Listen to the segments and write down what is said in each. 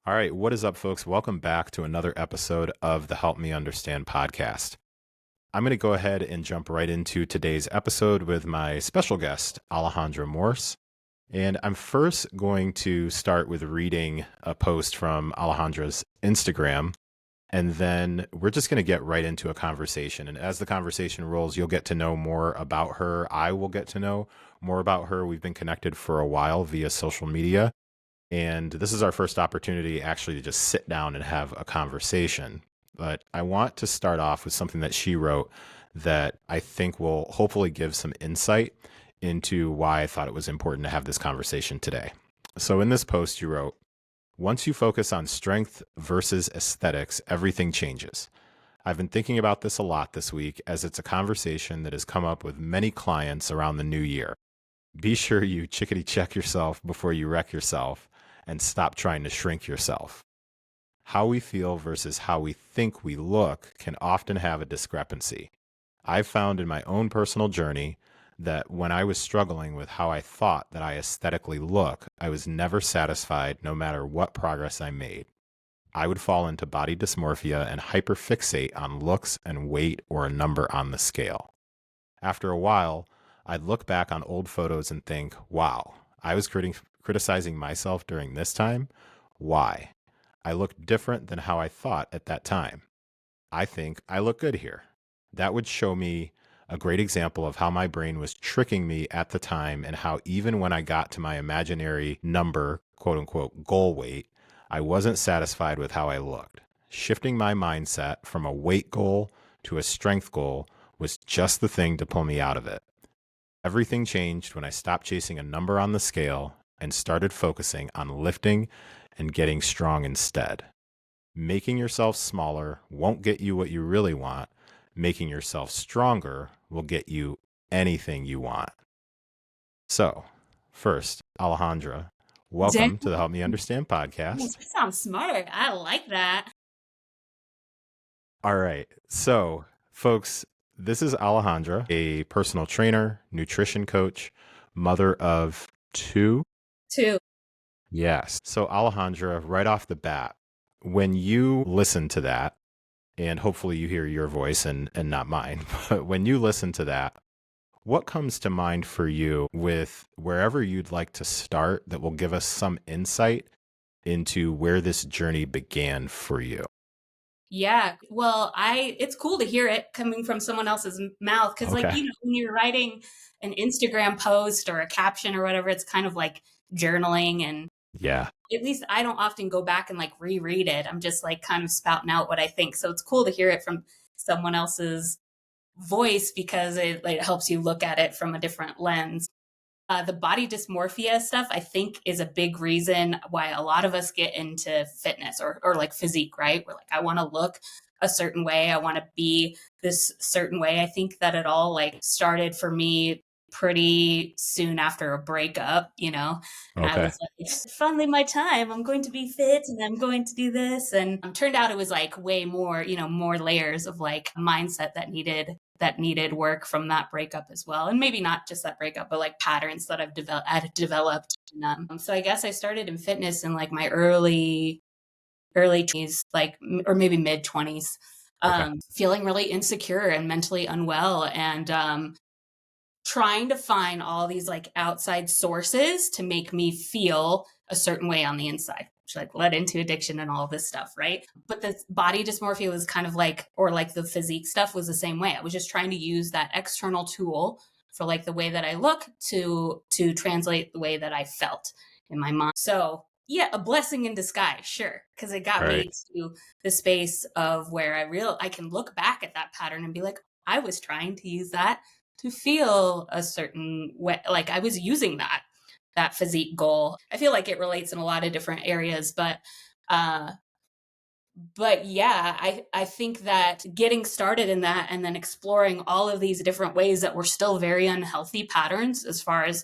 All right, what is up, folks? Welcome back to another episode of the Help Me Understand podcast. I'm going to go ahead and jump right into today's episode with my special guest, Alejandra Morse. And I'm first going to start with reading a post from Alejandra's Instagram, and then we're just going to get right into a conversation. And as the conversation rolls, you'll get to know more about her. I will get to know more about her. We've been connected for a while via social media. And this is our first opportunity actually to just sit down and have a conversation. But I want to start off with something that she wrote that I think will hopefully give some insight into why I thought it was important to have this conversation today. So in this post, you wrote, "Once you focus on strength versus aesthetics, everything changes. I've been thinking about this a lot this week as it's a conversation that has come up with many clients around the new year. Be sure you chickadee check yourself before you wreck yourself and stop trying to shrink yourself. How we feel versus how we think we look can often have a discrepancy. I've found in my own personal journey that when I was struggling with how I thought that I aesthetically look, I was never satisfied no matter what progress I made. I would fall into body dysmorphia and hyperfixate on looks and weight or a number on the scale. After a while, I'd look back on old photos and think, wow, I was criticizing myself during this time. Why? I looked different than how I thought at that time. I think I look good here. That would show me a great example of how my brain was tricking me at the time and how even when I got to my imaginary number, quote unquote, goal weight, I wasn't satisfied with how I looked. Shifting my mindset from a weight goal to a strength goal was just the thing to pull me out of it. Everything changed when I stopped chasing a number on the scale and started focusing on lifting and getting strong instead. Making yourself smaller won't get you what you really want. Making yourself stronger will get you anything you want." So, first, Alejandra, Damn, welcome to the Help Me Understand you podcast. sound smart. I like that. All right. So, folks, this is Alejandra, a personal trainer, nutrition coach, mother of two. Too. Yes. So, Alejandra, right off the bat, when you listen to that, and hopefully you hear your voice and not mine, but when you listen to that, what comes to mind for you with wherever you'd like to start that will give us some insight into where this journey began for you? Yeah. Well, it's cool to hear it coming from someone else's mouth because, like, Okay. when you're writing an Instagram post or a caption or whatever, it's kind of like journaling. And Yeah. at least I don't often go back and like reread it. I'm just like kind of spouting out what I think. So it's cool to hear it from someone else's voice because it helps you look at it from a different lens. The body dysmorphia stuff, I think, is a big reason why a lot of us get into fitness or like physique, right? We're like, I want to look a certain way. I want to be this certain way. I think that it all like started for me pretty soon after a breakup, and I Okay. was like, it's finally my time. I'm going to be fit and I'm going to do this. And turned out it was like way more, more layers of like mindset that needed work from that breakup as well. And maybe not just that breakup, but like patterns that I've developed. So I guess I started in fitness in like my early 20s, like, or maybe mid 20s, Okay. feeling really insecure and mentally unwell, and trying to find all these like outside sources to make me feel a certain way on the inside, which like led into addiction and all of this stuff, right? But the body dysmorphia was kind of like, or like the physique stuff was the same way. I was just trying to use that external tool for like the way that I look to translate the way that I felt in my mind. So yeah, a blessing in disguise, sure, because it got Right. me to the space of where I can look back at that pattern and be like, I was trying to use that to feel a certain way. Like I was using that physique goal. I feel like it relates in a lot of different areas, uh but yeah, I think that getting started in that and then exploring all of these different ways that were still very unhealthy patterns as far as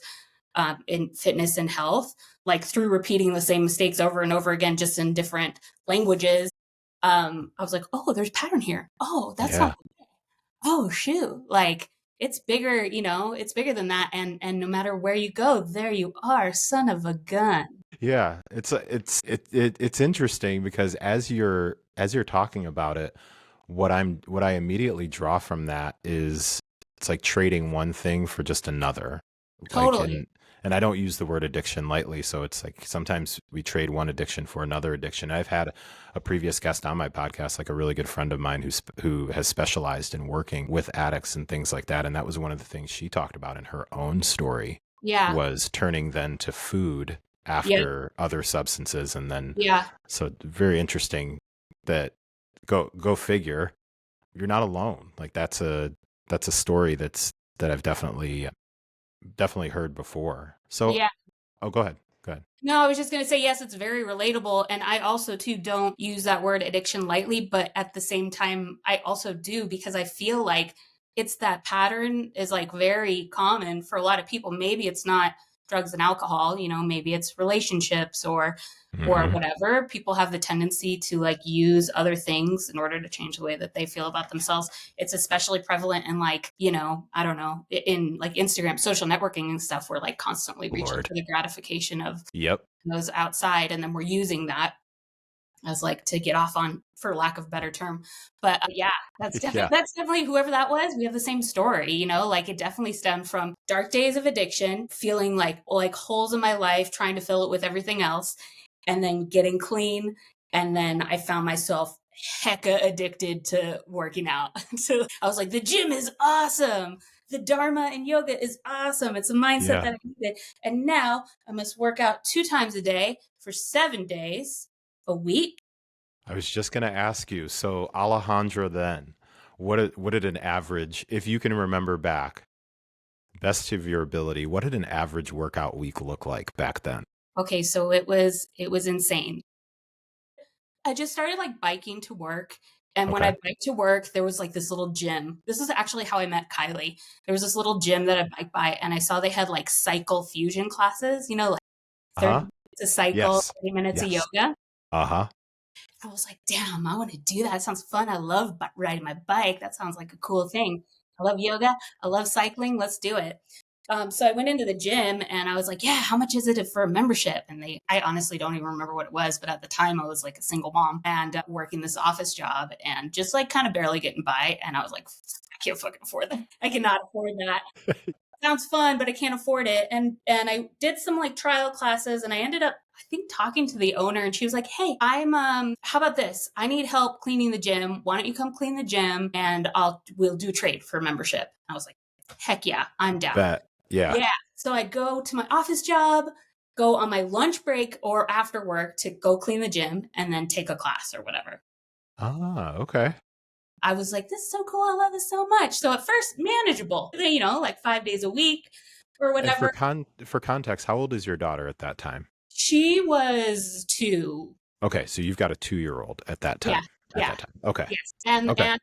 in fitness and health, like through repeating the same mistakes over and over again, just in different languages. I was like, oh, there's pattern here. Oh, that's not, Yeah. oh, shoot. Like it's bigger, it's bigger than that. And no matter where you go, there you are, son of a gun. Yeah, it's interesting because as you're talking about it, what I immediately draw from that is it's like trading one thing for just another. Like Totally. and I don't use the word addiction lightly, so it's like sometimes we trade one addiction for another addiction. I've had a previous guest on my podcast, like a really good friend of mine who has specialized in working with addicts and things like that, and that was one of the things she talked about in her own story Yeah. was turning then to food Yeah. after other substances, and then Yeah. so very interesting that go figure, you're not alone. Like that's a story that I've definitely heard before. So Yeah. oh, go ahead, go ahead. No, I was just going to say, yes, it's very relatable. And I also, too, don't use that word addiction lightly. But at the same time, I also do because I feel like it's that pattern is like very common for a lot of people. Maybe it's not drugs and alcohol, maybe it's relationships or Hmm. whatever. People have the tendency to like use other things in order to change the way that they feel about themselves. It's especially prevalent in like, I don't know, in like Instagram, social networking and stuff. We're like constantly reaching Lord. for the gratification of Yep. those outside, and then we're using that as like to get off on, for lack of a better term. But yeah, Yeah. that's definitely whoever that was. We have the same story, like it definitely stemmed from dark days of addiction, feeling like holes in my life, trying to fill it with everything else, and then getting clean. And then I found myself hecka addicted to working out. So I was like, the gym is awesome. The Dharma and yoga is awesome. It's a mindset Yeah. that I needed. And now I must work out 2 times a day for 7 days a week. I was just gonna ask you. So Alejandra, then, what did an average, if you can remember back, best of your ability, what did an average workout week look like back then? Okay, so it was insane. I just started like biking to work. And when Okay. I biked to work, there was like this little gym. This is actually how I met Kylie. There was this little gym that I bike by, and I saw they had like cycle fusion classes, like 30 Uh-huh. minutes of cycle, Yes. 30 minutes of Yes. yoga. Uh-huh. I was like, damn, I want to do that. It sounds fun. I love riding my bike. That sounds like a cool thing. I love yoga. I love cycling. Let's do it. So I went into the gym and I was like, yeah, how much is it for a membership? And I honestly don't even remember what it was. But at the time I was like a single mom and working this office job and just like kind of barely getting by. And I was like, I can't fucking afford that. I cannot afford that. Sounds fun, but I can't afford it. And I did some like trial classes and I ended up, I think, talking to the owner, and she was like, hey, I'm how about this? I need help cleaning the gym. Why don't you come clean the gym and we'll do a trade for membership. I was like, heck yeah, I'm down. Bet. Yeah. Yeah. So I'd go to my office job, go on my lunch break or after work to go clean the gym and then take a class or whatever. Ah, okay. I was like, this is so cool. I love this so much. So at first, manageable, like 5 days a week or And whatever. for context, how old is your daughter at that time? She was 2. Okay, so you've got a 2-year-old at that Yeah. time. At Yeah. that time. Okay. Yes. And Okay. and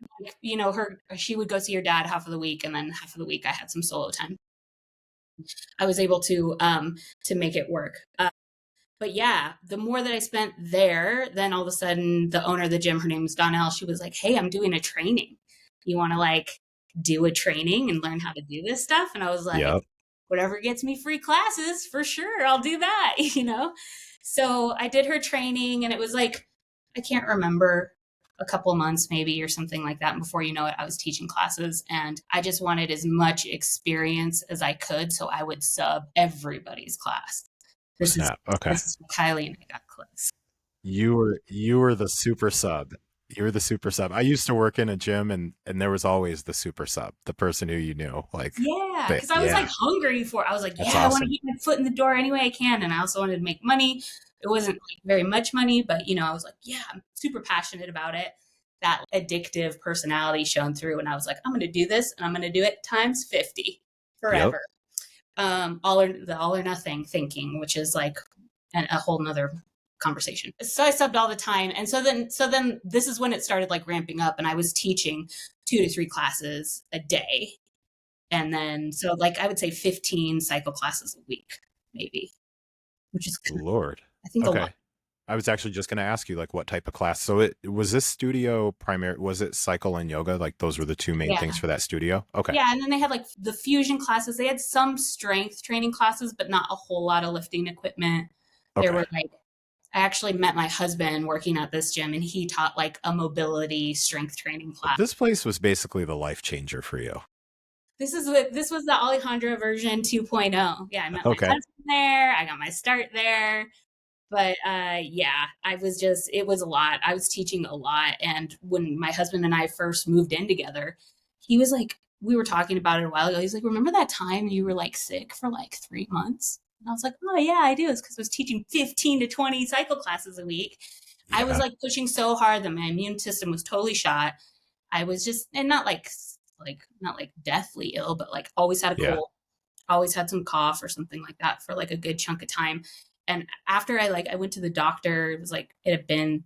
like, she would go see her dad half of the week, and then half of the week I had some solo time. I was able to make it work. But yeah, the more that I spent there, then all of a sudden the owner of the gym, her name was Donnell, she was like, hey, I'm doing a training. You want to like do a training and learn how to do this stuff? And I was like, Yep. whatever gets me free classes, for sure, I'll do that. So I did her training and it was like, I can't remember, a couple of months maybe or something like that. And before you know it, I was teaching classes and I just wanted as much experience as I could. So I would sub everybody's class. This is Snap. Okay. this is Kylie and I got close. You were the super sub. You were the super sub. I used to work in a gym and there was always the super sub, the person who you knew. Like, Yeah, but because I was like yeah, hungry for it. I was like, yeah, that's I want to awesome. get my foot in the door any way I can. And I also wanted to make money. It wasn't like very much money, but I was like, yeah, I'm super passionate about it. That addictive personality shone through. And I was like, I'm going to do this and I'm going to do it times 50 Yep. forever. The all or nothing thinking, which is like a whole nother conversation. So I subbed all the time. And so then this is when it started like ramping up and I was teaching 2 to 3 classes a day. And then, so like I would say 15 cycle classes a week, maybe, which is, Lord. I think, a lot. Okay. I was actually just going to ask you like what type of class. So it was this studio was it cycle and yoga? Like those were the two main things Yeah. for that studio? Okay. Yeah, and then they had like the fusion classes. They had some strength training classes, but not a whole lot of lifting equipment. There Okay. were like, I actually met my husband working at this gym, and he taught like a mobility strength training class. This place was basically the life changer for you. This was the Alejandra version 2.0. Yeah, I met my Okay. husband there. I got my start there. But yeah, it was a lot. I was teaching a lot. And when my husband and I first moved in together, he was like, we were talking about it a while ago. He's like, remember that time you were like sick for like 3 months? And I was like, oh yeah, I do. It's because I was teaching 15 to 20 cycle classes a week. I was Yeah. like pushing so hard that my immune system was totally shot. I was just, and not like deathly ill, but like always had a Yeah. cold, always had some cough or something like that for like a good chunk of time. And after I went to the doctor, it was like it had been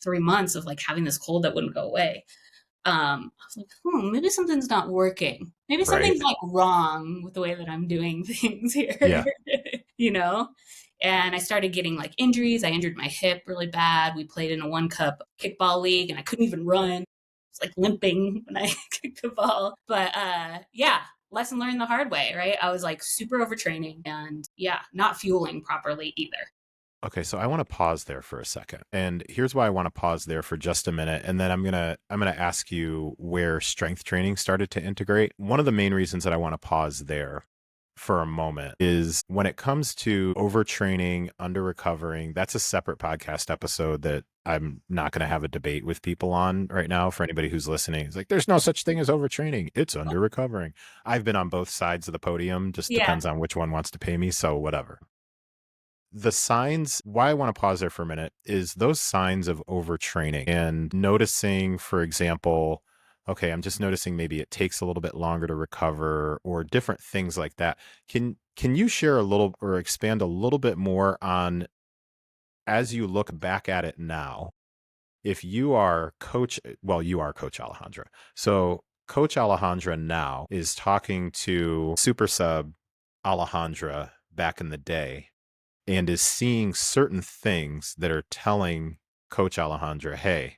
3 months of like having this cold that wouldn't go away. I was like, maybe something's not working. Maybe Right. something's like wrong with the way that I'm doing things here, Yeah. you know? And I started getting like injuries. I injured my hip really bad. We played in a 1 cup kickball league and I couldn't even run. It's like limping when I kicked the ball. But yeah, lesson learned the hard way, right? I was like super overtraining and yeah, not fueling properly either. Okay, so I want to pause there for a second. And here's why I want to pause there for just a minute. And then I'm going to ask you where strength training started to integrate. One of the main reasons that I want to pause there for a moment is when it comes to overtraining, under recovering, that's a separate podcast episode that I'm not going to have a debate with people on right now. For anybody who's listening, it's like, there's no such thing as overtraining. It's under recovering. I've been on both sides of the podium, just Yeah. depends on which one wants to pay me. So whatever. The signs, why I want to pause there for a minute is those signs of overtraining and noticing, for example, okay, I'm just noticing maybe it takes a little bit longer to recover or different things like that. Can you share a little or expand a little bit more on, as you look back at it now, if you are you are Coach Alejandra. So Coach Alejandra now is talking to super sub Alejandra back in the day and is seeing certain things that are telling Coach Alejandra, hey,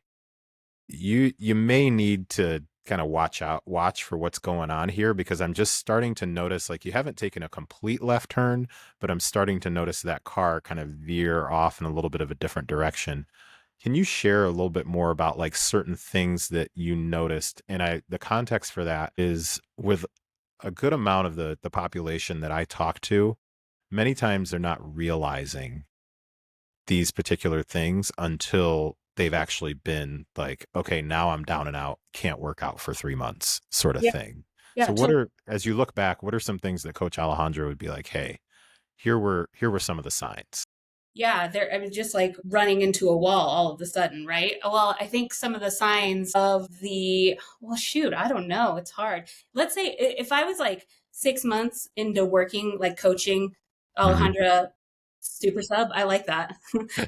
you may need to kind of watch for what's going on here, because I'm just starting to notice, like, you haven't taken a complete left turn, but I'm starting to notice that car kind of veer off in a little bit of a different direction. Can you share a little bit more about like certain things that you noticed? And the context for that is, with a good amount of the population that I talk to, many times they're not realizing these particular things until they've actually been like, okay, now I'm down and out, can't work out for 3 months, sort of Yeah. thing. Yeah. So as you look back, what are some things that Coach Alejandro would be like, hey, here were some of the signs? Yeah, I was just like running into a wall all of a sudden, right? Well, I think some of the signs of well, shoot, I don't know. It's hard. Let's say if I was like 6 months into working, like coaching Hmm. Alejandra Super Sub, I like that.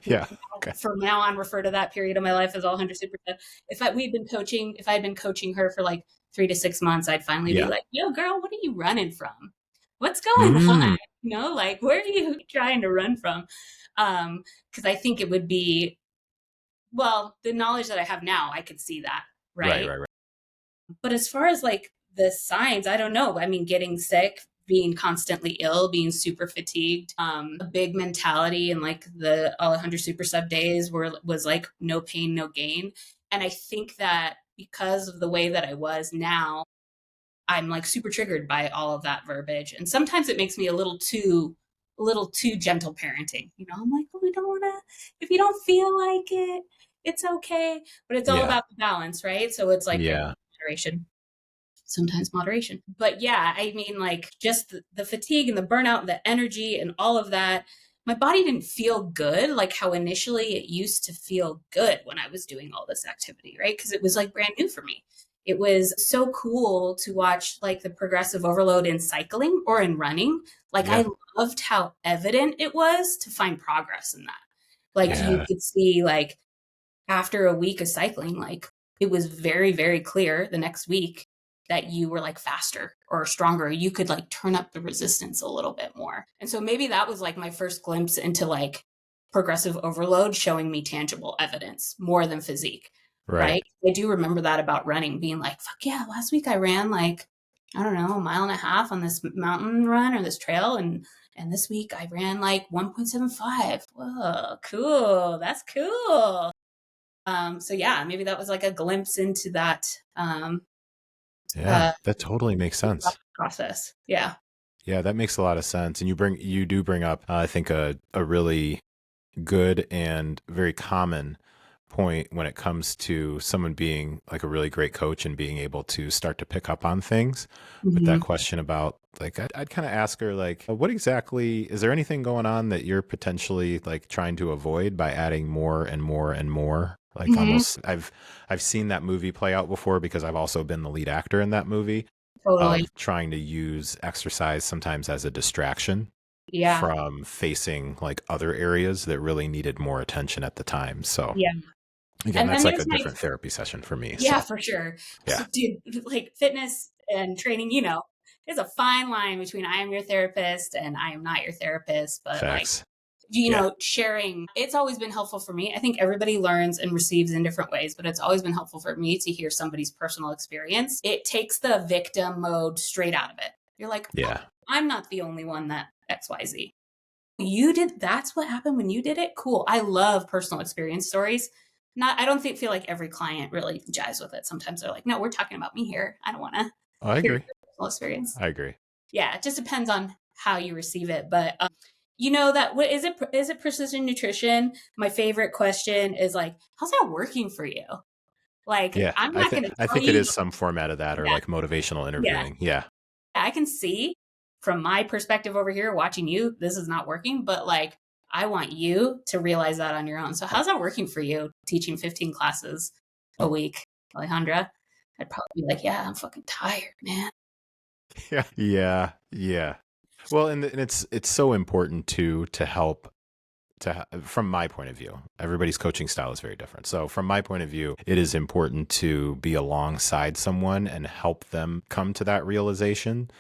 Yeah. Okay. From now on, refer to that period of my life as Alejandra Super Sub. If I'd been coaching her for like 3 to 6 months, I'd finally be Yeah. like, yo, girl, what are you running from? What's going on? Mm. Like, where are you trying to run from? Because I think it would be, well, the knowledge that I have now, I could see that, Right, right? right, right. But as far as like the signs, I don't know. I mean, getting sick, being constantly ill, being super fatigued, a big mentality and like the Alejandro Super Sub days was like no pain, no gain. And I think that because of the way that I was now, I'm like super triggered by all of that verbiage. And sometimes it makes me a little too gentle parenting. I'm like, oh, we don't want to, if you don't feel like it, it's okay. But it's all Yeah. about the balance, right? So it's like Yeah. moderation, sometimes moderation. But yeah, I mean, like just the fatigue and the burnout, the energy and all of that. My body didn't feel good like how initially it used to feel good when I was doing all this activity, right? Because it was like brand new for me. It was so cool to watch like the progressive overload in cycling or in running. Like Yeah. I loved how evident it was to find progress in that. Like you Yeah. could see like after a week of cycling, like it was very, very clear the next week that you were like faster or stronger. You could like turn up the resistance a little bit more. And so maybe that was like my first glimpse into like progressive overload showing me tangible evidence more than physique, Right. right? I do remember that about running, being like, fuck yeah, last week I ran like, I don't know, a mile and a half on this mountain run or this trail. And this week I ran like 1.75. Whoa, cool. That's cool. So yeah, maybe that was like a glimpse into that Yeah, uh, that totally makes sense. process. Yeah. Yeah, that makes a lot of sense. And you do bring up, I think, a really good and very common point when it comes to someone being like a really great coach and being able to start to pick up on things with that Mhm. question about like I'd kind of ask her like what exactly is there anything going on that you're potentially like trying to avoid by adding more and more and more, like Mhm. almost I've seen that movie play out before because I've also been the lead actor in that movie Totally. of trying to use exercise sometimes as a distraction Yeah. from facing like other areas that really needed more attention at the time. So Yeah. again, And that's then like a there's my different therapy session for me. yeah, So for sure. yeah, Dude, like fitness and training, there's a fine line between I am your therapist and I am not your therapist, but like, facts. Yeah. sharing, it's always been helpful for me. I think everybody learns and receives in different ways, but it's always been helpful for me to hear somebody's personal experience. It takes the victim mode straight out of it. You're like, oh, Yeah. I'm not the only one that XYZ. You did that's what happened when you did it? Cool. I love personal experience stories. Not I don't think feel like every client really jives with it. Sometimes they're like, "No, we're talking about me here. I don't want to I hear agree. your personal experience." I agree. Yeah, it just depends on how you receive it, but that what is it precision nutrition? My favorite question is like, "How's that working for you?" Like, Yeah. I'm I not think going to I tell think it you is some format of that or yeah, like motivational yeah. interviewing. Yeah. I can see from my perspective over here watching you, this is not working, but like I want you to realize that on your own. So how's that working for you teaching 15 classes a week, Alejandra? I'd probably be like, yeah, I'm fucking tired, man. Yeah. Yeah. Yeah. Well, and it's so important to help from my point of view, everybody's coaching style is very different. So from my point of view, it is important to be alongside someone and help them come to that realization.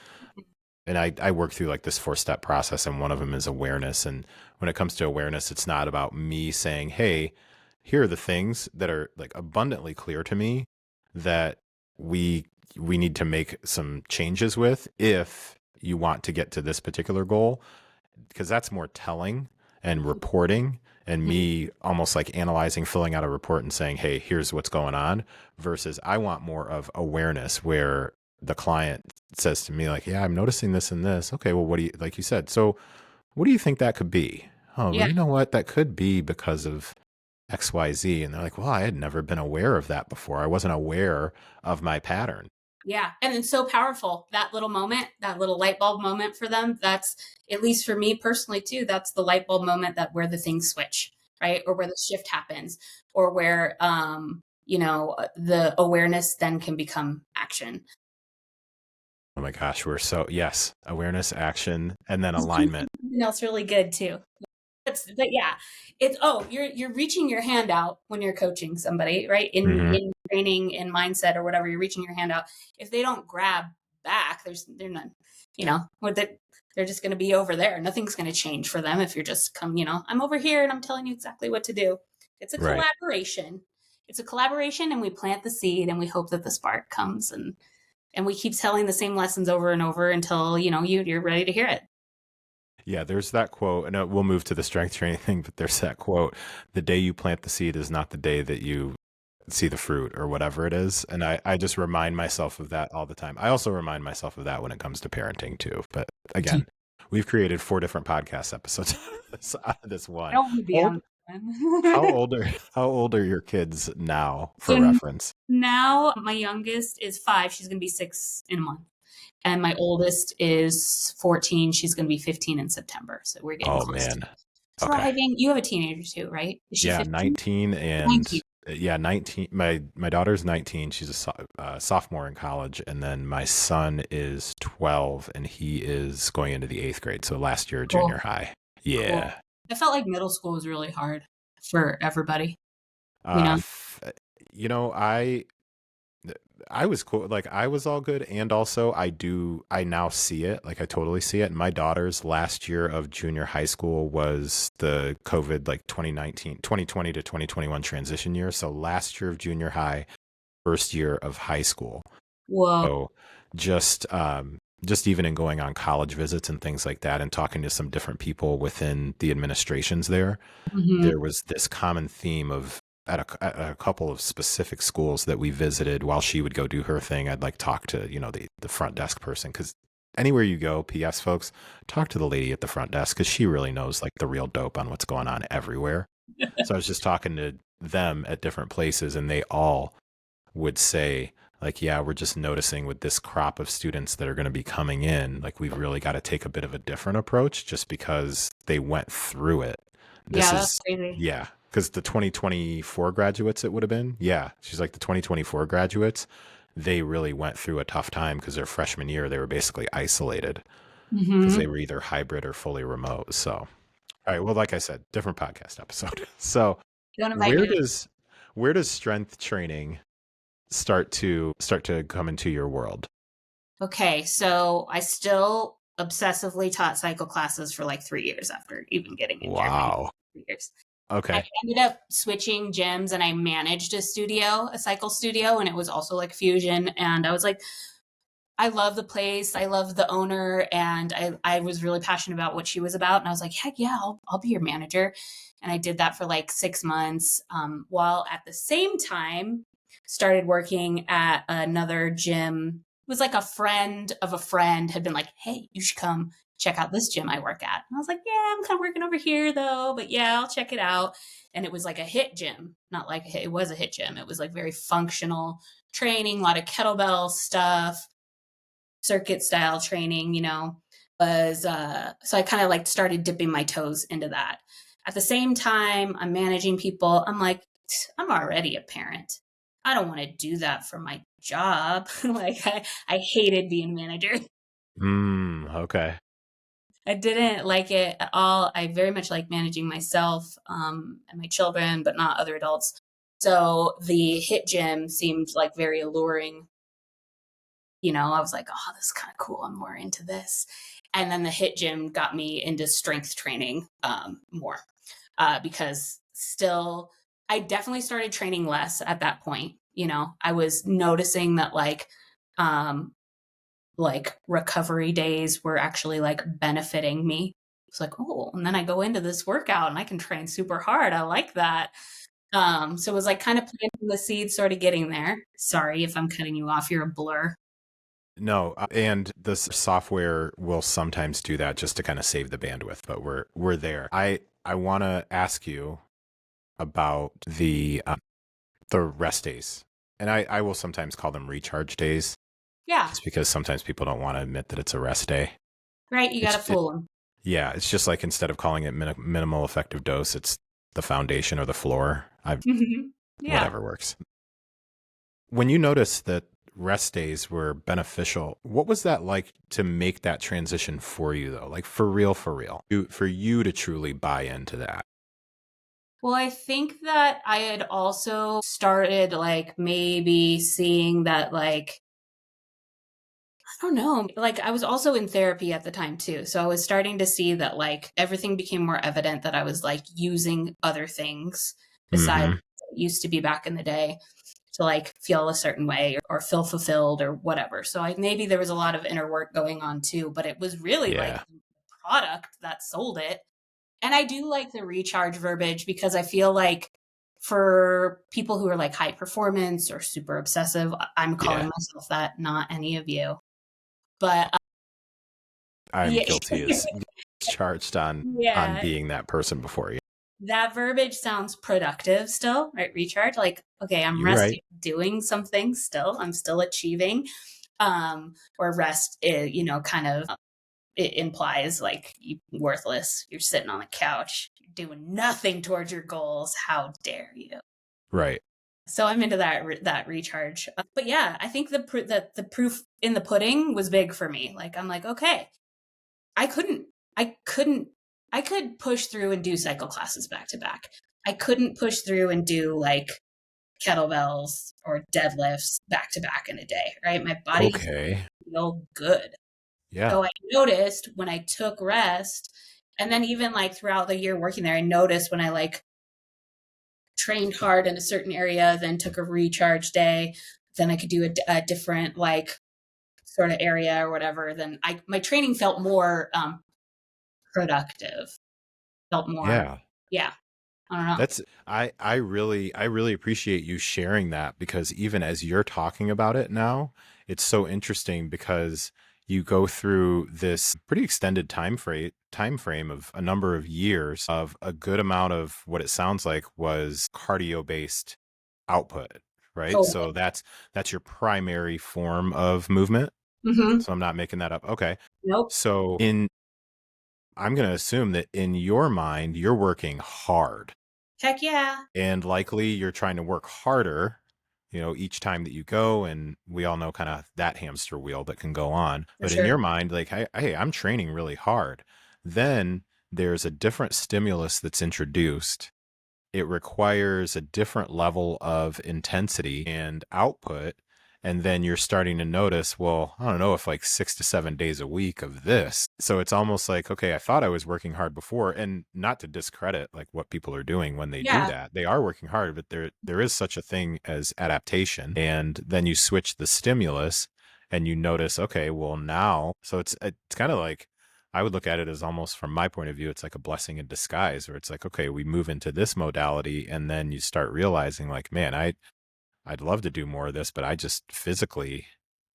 And I work through like this 4-step process, and one of them is awareness. And when it comes to awareness, it's not about me saying, hey, here are the things that are like abundantly clear to me that we we need to make some changes with if you want to get to this particular goal, because that's more telling and reporting and Mhm. me almost like analyzing, filling out a report and saying, hey, here's what's going on, versus I want more of awareness where the client says to me like, yeah, I'm noticing this and this. Okay, well, what do you, like you said, so what do you think that could be? Oh, well, Yeah. you know what? That could be because of XYZ. And they're like, well, I had never been aware of that before. I wasn't aware of my pattern. Yeah. And it's so powerful. That little moment, that little light bulb moment for them. That's, at least for me personally, too, that's the light bulb moment that where the things switch, right? Or where the shift happens, or where, the awareness then can become action. Oh my gosh, we're so, yes, awareness, action, and then alignment. Something else really good too. But yeah, it's you're reaching your hand out when you're coaching somebody, right? Hmm. In training, in mindset or whatever, you're reaching your hand out. If they don't grab back, they're not, what they're just going to be over there. Nothing's going to change for them if you're just I'm over here and I'm telling you exactly what to do. It's a Right. collaboration. It's a collaboration, and we plant the seed and we hope that the spark comes, and we keep telling the same lessons over and over until you're ready to hear it. Yeah, there's that quote, and we'll move to the strength training thing, but there's that quote, the day you plant the seed is not the day that you see the fruit or whatever it is. And I just remind myself of that all the time. I also remind myself of that when it comes to parenting too. But again, we've created 4 different podcast episodes out of this I one. don't want to be on Old, how that. old are how old are your kids now for So reference? now my youngest is 5. She's going to be 6 in a month. And my oldest is 14. She's going to be 15 in September. So we're getting Oh close to man. Okay. thriving. You have a teenager too, right? Is she Yeah, 15? 19 Thank you. and yeah, 19. My daughter's 19. She's a sophomore in college, and then my son is 12, and he is going into the 8th grade. So last year, Cool. junior high. Cool. Yeah. I felt like middle school was really hard for everybody, you Uh, know? f- you know, I I was cool. Like I was all good. And also I now see it. Like I totally see it. And my daughter's last year of junior high school was the COVID, like 2020 to 2021 transition year. So last year of junior high, first year of high school. Whoa. So just even in going on college visits and things like that and talking to some different people within the administrations there, Hmm. there was this common theme of at a couple of specific schools that we visited while she would go do her thing. I'd like talk to, the front desk person. Cause anywhere you go, PS folks, talk to the lady at the front desk. Cause she really knows like the real dope on what's going on everywhere. So I was just talking to them at different places and they all would say like, yeah, we're just noticing with this crop of students that are going to be coming in, like we've really got to take a bit of a different approach just because they went through it. This Yeah, that's is, crazy. yeah, because the 2024 graduates, it would have been, yeah, she's like the 2024 graduates, they really went through a tough time because their freshman year, they were basically isolated because Hmm. they were either hybrid or fully remote. So, all right, well, like I said, different podcast episode. So, Don't invite me where to. does where does strength training start to come into your world? Okay, so I still obsessively taught cycle classes for like 3 years after even getting injured. I did Wow. 3 years. I Okay. ended up switching gyms and I managed a studio, a cycle studio, and it was also like fusion. And I was like, I love the place. I love the owner, and I was really passionate about what she was about. And I was like, heck yeah, I'll be your manager. And I did that for like 6 months, while at the same time started working at another gym. It was like a friend of a friend had been like, hey, you should come check out this gym I work at. And I was like, yeah, I'm kind of working over here though, but yeah, I'll check it out. And it was like a hit gym, not like it was a hit gym. It was like very functional training, a lot of kettlebell stuff, circuit style training, was so I kind of like started dipping my toes into that. At the same time, I'm managing people. I'm like, I'm already a parent. I don't want to do that for my job. Like I hated being a manager. Okay. I didn't like it at all. I very much like managing myself, and my children, but not other adults. So the hit gym seemed like very alluring. I was like, oh, this is kind of cool. I'm more into this. And then the hit gym got me into strength training, more, because still, I definitely started training less at that point. I was noticing that like recovery days were actually like benefiting me. It's like, oh, and then I go into this workout and I can train super hard. I like that. So it was like kind of planting the seed, sort of getting there. Sorry if I'm cutting you off. You're a blur. No, and the software will sometimes do that just to kind of save the bandwidth, but we're there. I want to ask you about the rest days, and I will sometimes call them recharge days, Yeah. just because sometimes people don't want to admit that it's a rest day. Right, you gotta It fool them. yeah, it's just like instead of calling it minimal effective dose, it's the foundation or the floor. I've Mhm. Yeah. whatever works. When you noticed that rest days were beneficial, what was that like to make that transition for you though? Like for real, for real. For you to truly buy into that. Well, I think that I had also started, like, maybe seeing that, like, I don't know, like, I was also in therapy at the time too, so I was starting to see that, like, everything became more evident that I was, like, using other things besides Mm-hmm. what it used to be back in the day to, like, feel a certain way or feel fulfilled or whatever. So maybe there was a lot of inner work going on too, but it was really, like, Yeah. the product that sold it. And I do like the recharge verbiage because I feel like for people who are like high performance or super obsessive, I'm calling Yeah. myself that, not any of you. But I'm yeah, guilty as charged on yeah, being that person before you. that verbiage sounds productive still, right? Recharge, like, okay, I'm You're right. resting, doing something still, I'm still achieving. Or rest, kind of it implies like you worthless. You're sitting on the couch, you're doing nothing towards your goals. How dare you? Right. So I'm into that recharge. But yeah, I think that the proof in the pudding was big for me. Like I'm like, okay, I couldn't, I couldn't, I could push through and do cycle classes back to back. I couldn't push through and do like kettlebells or deadlifts back to back in a day, right? My body just Okay. didn't feel good. Yeah. So I noticed when I took rest, and then even like throughout the year working there, I noticed when I like trained hard in a certain area, then took a recharge day, then I could do a different like sort of area or whatever. Then my training felt more productive, felt more, Yeah. yeah, I don't know. That's I really appreciate you sharing that, because even as you're talking about it now, it's so interesting because you go through this pretty extended time frame of a number of years of a good amount of what it sounds like was cardio based output, right? Totally. So that's your primary form of movement. Mm-hmm. So I'm not making that up. Okay. Nope. So in I'm going to assume that in your mind you're working hard, Heck yeah. and likely you're trying to work harder, each time that you go. And we all know kind of that hamster wheel that can go on. For But in sure. your mind, like, hey, I'm training really hard. Then there's a different stimulus that's introduced. It requires a different level of intensity and output. And then you're starting to notice, well, I don't know, if like 6 to 7 days a week of this. So it's almost like, okay, I thought I was working hard before, and not to discredit like what people are doing when they do Yeah. that. They are working hard, but there is such a thing as adaptation. And then you switch the stimulus and you notice, okay, well now, so it's kind of like, I would look at it as, almost from my point of view, it's like a blessing in disguise, where it's like, okay, we move into this modality, and then you start realizing like, man, I'd love to do more of this, but I just physically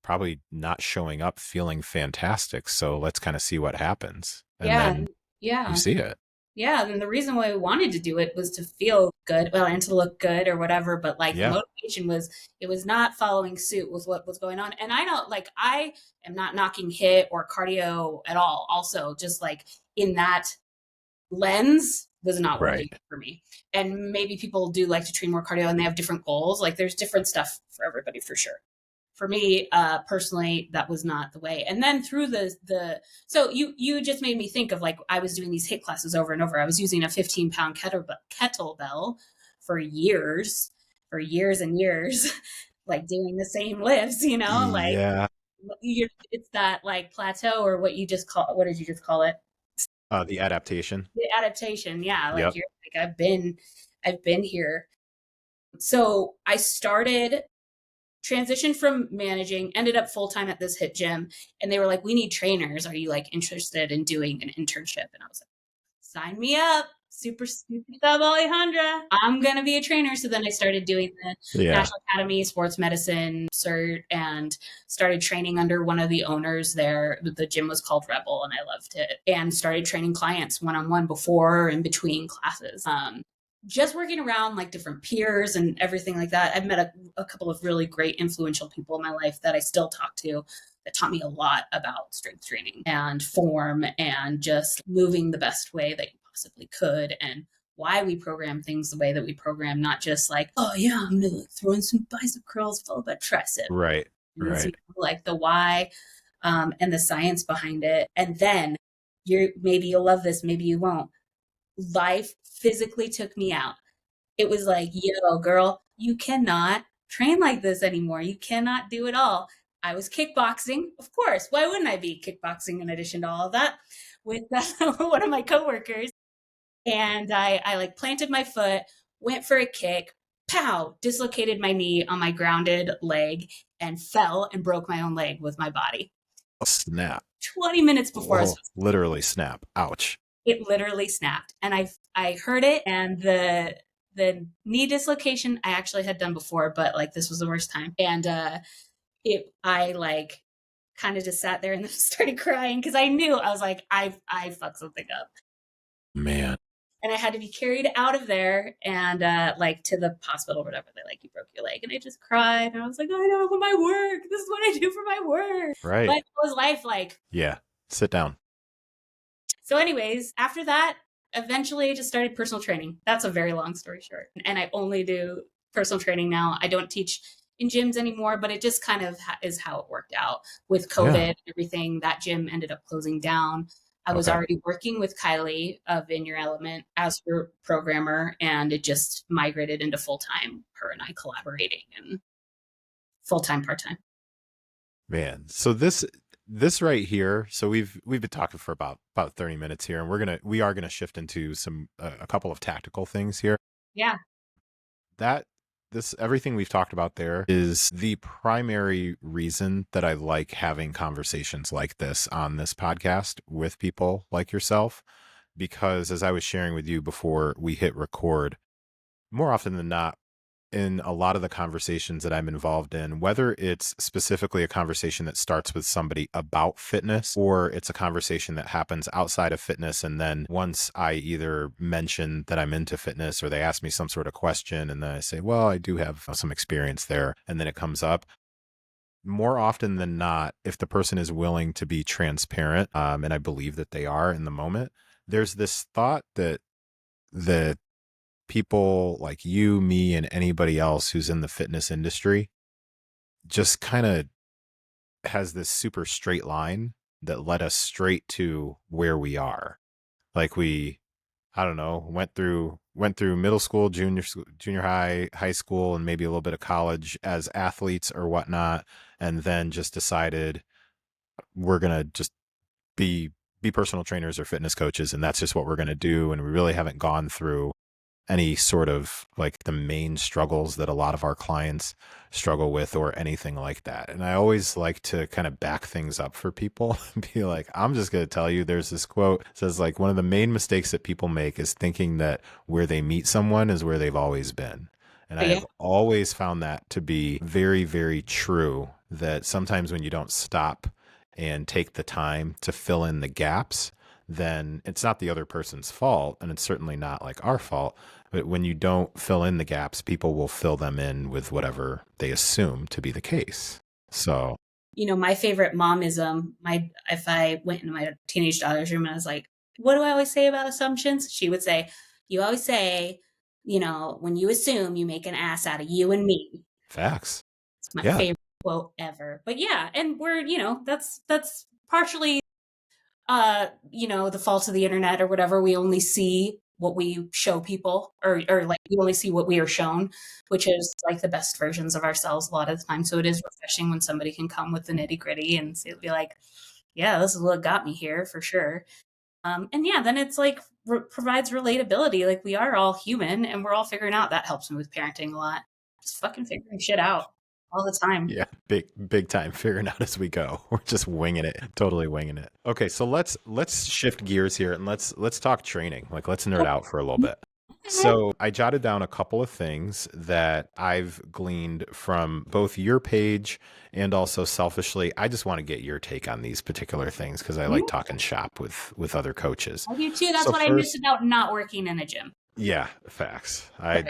probably not showing up feeling fantastic. So let's kind of see what happens. And Yeah. then you Yeah. see it. Yeah, and the reason why we wanted to do it was to feel good, well, and to look good or whatever, but like the Yeah. motivation was it was not following suit with what was going on. And I don't like I am not knocking HIIT or cardio at all. Also, just like in that lens was not Right. working for me. And maybe people do like to train more cardio and they have different goals. Like there's different stuff for everybody for sure. For me, personally, that was not the way. And then through the so you just made me think of like I was doing these HIIT classes over and over. I was using a 15-pound kettlebell for years and years, like doing the same lifts, like Yeah. it's that like plateau or what did you just call it? The adaptation. The adaptation. Yeah, like Yep. you're like I've been here. So I started transitioned from managing, ended up full time at this hit gym, and they were like, "We need trainers. Are you like interested in doing an internship?" And I was like, "Sign me up." Super, super sub Alejandra. I'm gonna be a trainer. So then I started doing the Yeah. National Academy Sports Medicine cert and started training under one of the owners there. The gym was called Rebel, and I loved it. And started training clients one on one before and between classes. Just working around like different peers and everything like that. I've met a couple of really great influential people in my life that I still talk to that taught me a lot about strength training and form and just moving the best way that you possibly could and why we program things the way that we program, not just like, oh yeah, I'm gonna like throw in some bicep curls followed by tricep. Right. It's, Right. like the why and the science behind it. And then maybe you'll love this, maybe you won't. Life physically took me out. It was like, yo, girl, you cannot train like this anymore. You cannot do it all. I was kickboxing, of course. Why wouldn't I be kickboxing in addition to all of that with one of my coworkers? And I like planted my foot, went for a kick, pow, dislocated my knee on my grounded leg and fell and broke my own leg with my body. Oh, snap. 20 minutes before I was Oh, literally snap. Ouch. it literally snapped and I heard it and the knee dislocation I actually had done before but like this was the worst time and it I like kind of just sat there and then started crying because I knew I was like I fucked something up Man. and I had to be carried out of there and like to the hospital or whatever. They like you broke your leg and I just cried and I was like I know for my work this is what I do for my work but Right. it was life like. Yeah. Sit down. So, anyways, after that, eventually I just started personal training. That's a very long story short. And I only do personal training now. I don't teach in gyms anymore, but it just kind of is how it worked out with COVID Yeah. and everything. That gym ended up closing down. I was Okay. already working with Kylie of In Your Element as her programmer, and it just migrated into full time, her and I collaborating, and full time, part time. Man. So this right here, so we've been talking for about 30 minutes here, and we are gonna shift into some a couple of tactical things here. Yeah. That this everything we've talked about there is the primary reason that I like having conversations like this on this podcast with people like yourself, because as I was sharing with you before we hit record, more often than not, in a lot of the conversations that I'm involved in, whether it's specifically a conversation that starts with somebody about fitness or it's a conversation that happens outside of fitness. And then once I either mention that I'm into fitness or they ask me some sort of question and then I say, well, I do have some experience there. And then it comes up. More often than not, if the person is willing to be transparent, and I believe that they are in the moment, there's this thought that people like you, me, and anybody else who's in the fitness industry just kind of has this super straight line that led us straight to where we are. Like I don't know, went through middle school, junior high, high school, and maybe a little bit of college as athletes or whatnot, and then just decided we're gonna just be be personal trainers or fitness coaches, and that's just what we're gonna do. And we really haven't gone through any sort of like the main struggles that a lot of our clients struggle with or anything like that. And I always like to kind of back things up for people and be like, I'm just going to tell you, there's this quote that says like one of the main mistakes that people make is thinking that where they meet someone is where they've always been. And I Yeah. have always found that to be very, very true, that sometimes when you don't stop and take the time to fill in the gaps, then it's not the other person's fault. And it's certainly not like our fault. But when you don't fill in the gaps, people will fill them in with whatever they assume to be the case. So, My favorite momism, if I went into my teenage daughter's room and I was like, what do I always say about assumptions? She would say, you always say, when you assume, you make an ass out of you and me. facts. It's my Yeah. favorite quote ever. But yeah, and that's partially the fault of the internet or whatever. We only see what we show people, or like we only see what we are shown, which is like the best versions of ourselves a lot of the time. So it is refreshing when somebody can come with the nitty gritty and be like, yeah, this is what got me here for sure. And yeah, then it's like provides relatability. Like we are all human and we're all figuring out. That helps me with parenting a lot. Just fucking figuring shit out all the time. Yeah, big time figuring out as we go. We're just winging it, totally winging it. Okay, so let's shift gears here and let's talk training. Like let's nerd out for a little bit. So I jotted down a couple of things that I've gleaned from both your page and also selfishly. I just want to get your take on these particular things because I like talking shop with other coaches. I do too. That's So what I miss first, about not working in a gym. yeah, facts. Okay.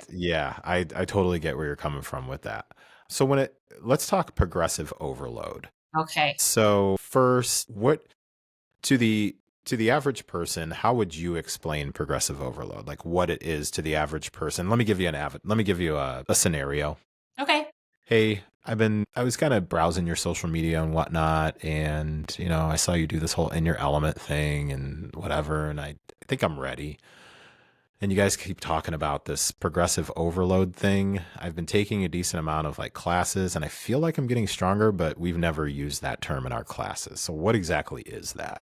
I totally get where you're coming from with that. So let's talk progressive overload. Okay. So first, what to the average person, how would you explain progressive overload? Like what it is to the average person? Let me give you a scenario. Okay. Hey, I was kind of browsing your social media and whatnot, and I saw you do this whole in your element thing and whatever, and I think I'm ready. And you guys keep talking about this progressive overload thing. I've been taking a decent amount of like classes and I feel like I'm getting stronger, but we've never used that term in our classes. So what exactly is that?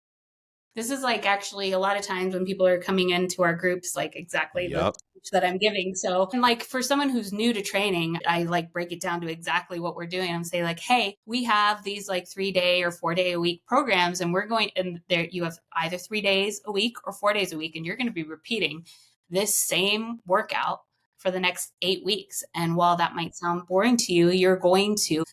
This is like actually a lot of times when people are coming into our groups, like exactly the Yep. speech that I'm giving. So, and like for someone who's new to training, I like break it down to exactly what we're doing and say like, hey, we have these like 3-day or 4-day a week programs, and and there you have either 3 days a week or 4 days a week, and you're going to be repeating this same workout for the next 8 weeks. And while that might sound boring to you, you're going to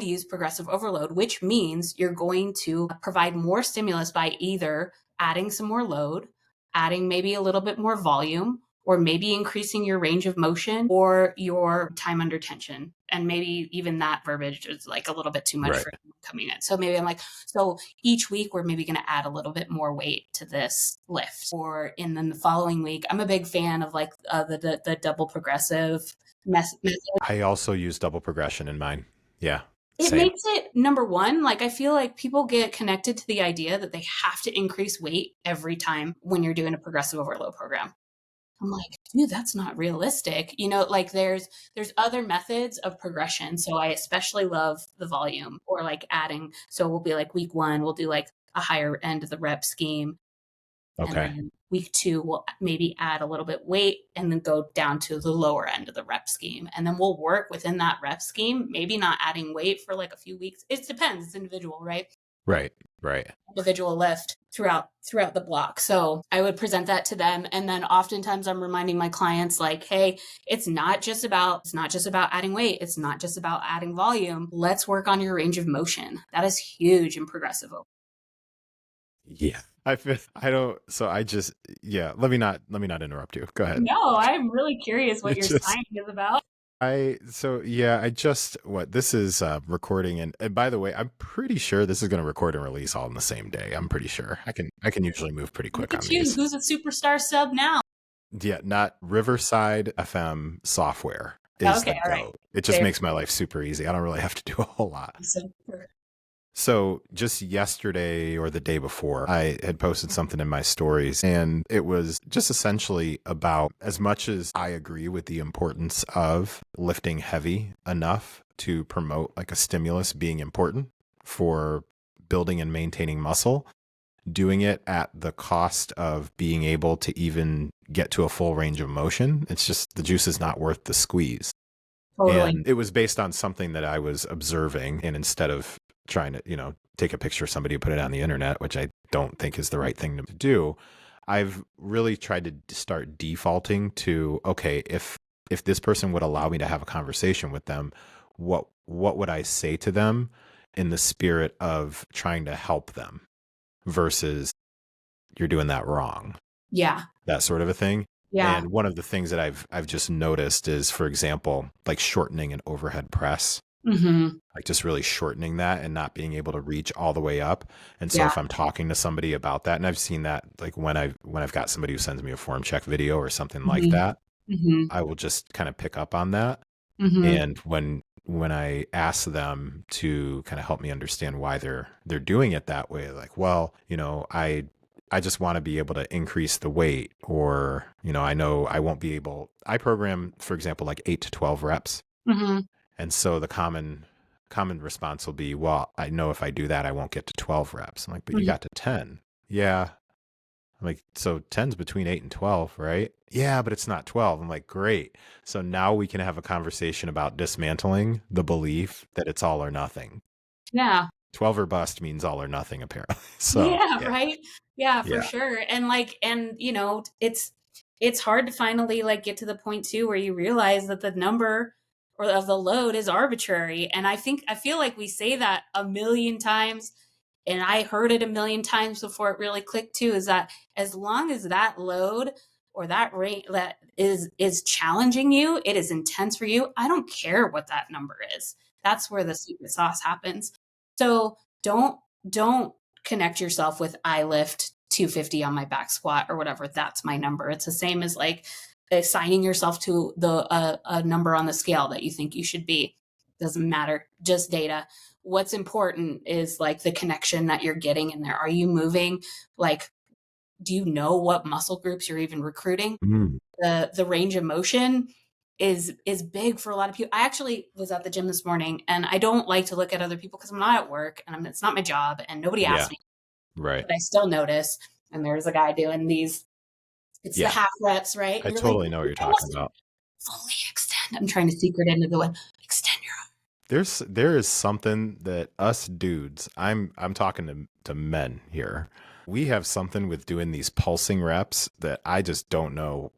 use progressive overload, which means you're going to provide more stimulus by either adding some more load, adding maybe a little bit more volume, or maybe increasing your range of motion or your time under tension. And maybe even that verbiage is like a little bit too much Right. for coming in. So maybe I'm like, so each week we're maybe going to add a little bit more weight to this lift. And then the following week, I'm a big fan of like the double progressive method. I also use double progression in mine. Yeah. It Same. makes it number one, like I feel like people get connected to the idea that they have to increase weight every time when you're doing a progressive overload program. I'm like, dude, that's not realistic. Like there's other methods of progression. So I especially love the volume or like adding. So we'll be like week one, we'll do like a higher end of the rep scheme. And Okay. then week two, we'll maybe add a little bit weight and then go down to the lower end of the rep scheme. And then we'll work within that rep scheme, maybe not adding weight for like a few weeks. It depends. It's individual, right? Right. Right. Individual lift throughout the block. So I would present that to them. And then oftentimes I'm reminding my clients like, hey, it's not just about adding weight. It's not just about adding volume. Let's work on your range of motion. That is huge in progressive. Yeah. I don't, so I just, yeah, let me not interrupt you. Go ahead. No, I'm really curious what It your just, sign is about. so yeah, I just, this is recording. And by the way, I'm pretty sure this is going to record and release all in the same day. I'm pretty sure I can usually move pretty quick Look on at you. these. Who's a superstar sub now? Yeah. Not Riverside FM software is the Okay, all right. GOAT. It just makes my life super easy. I don't really have to do a whole lot. So just yesterday or the day before, I had posted something in my stories, and it was just essentially about, as much as I agree with the importance of lifting heavy enough to promote like a stimulus being important for building and maintaining muscle, doing it at the cost of being able to even get to a full range of motion, it's just the juice is not worth the squeeze. Totally. And it was based on something that I was observing, and instead of trying to, take a picture of somebody and put it on the internet, which I don't think is the right thing to do, I've really tried to start defaulting to, okay, if this person would allow me to have a conversation with them, what would I say to them in the spirit of trying to help them versus you're doing that wrong. Yeah. That sort of a thing. Yeah. And one of the things that I've just noticed is, for example, like shortening an overhead press, Mm-hmm. like just really shortening that and not being able to reach all the way up. And so Yeah. if I'm talking to somebody about that, and I've seen that like when I've got somebody who sends me a form check video or something like Mm-hmm. that, Mm-hmm. I will just kind of pick up on that. Mm-hmm. And when I ask them to kind of help me understand why they're doing it that way, like, well, I just want to be able to increase the weight, or, I know I won't be able, I program, for example, like 8 to 12 reps. Mm-hmm. And so the common response will be, well, I know if I do that, I won't get to 12 reps. I'm like, but you Mm-hmm. got to 10. Yeah. I'm like, so 10's between 8 and 12, right? Yeah, but it's not 12. I'm like, great. So now we can have a conversation about dismantling the belief that it's all or nothing. Yeah. 12 or bust means all or nothing, apparently. So Yeah, yeah. right. Yeah, for Yeah. sure. And it's hard to finally like get to the point too where you realize that the number or of the load is arbitrary. And I feel like we say that a million times, and I heard it a million times before it really clicked too, is that as long as that load or that rate that is challenging you, it is intense for you. I don't care what that number is. That's where the secret sauce happens. So don't connect yourself with I lift 250 on my back squat or whatever. That's my number. It's the same as like assigning yourself to a number on the scale that you think you should be. Doesn't matter. Just data. What's important is like the connection that you're getting in there. Are you moving? Like, do you know what muscle groups you're even recruiting? Mm. The range of motion is big for a lot of people. I actually was at the gym this morning, and I don't like to look at other people because I'm not at work and it's not my job and nobody Yeah. asked me, Right. but I still notice. And there's a guy doing these. It's the half reps, right? I And you're like, totally know what you're talking about. fully extend. I'm trying to secret into the one. Extend your arm. There is something that us dudes, I'm talking to men here. We have something with doing these pulsing reps that I just don't know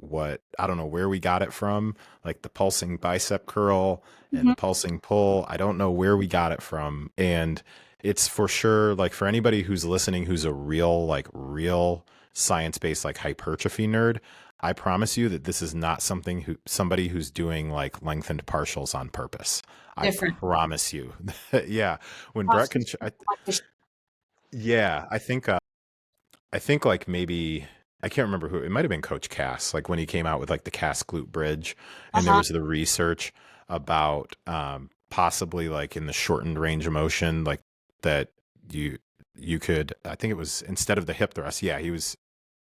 I don't know where we got it from, like the pulsing bicep curl and the pulsing pull. I don't know where we got it from. And it's for sure, like for anybody who's listening, who's a real science-based like hypertrophy nerd, I promise you that this is not somebody who's doing like lengthened partials on purpose. Different. I promise you. Yeah. When Brett can, yeah, I think like maybe, I can't remember who, it might've been Coach Cass, like when he came out with like the Cass glute bridge, and there was the research about, possibly like in the shortened range of motion, like that you you could, I think it was instead of the hip thrust. Yeah, he was,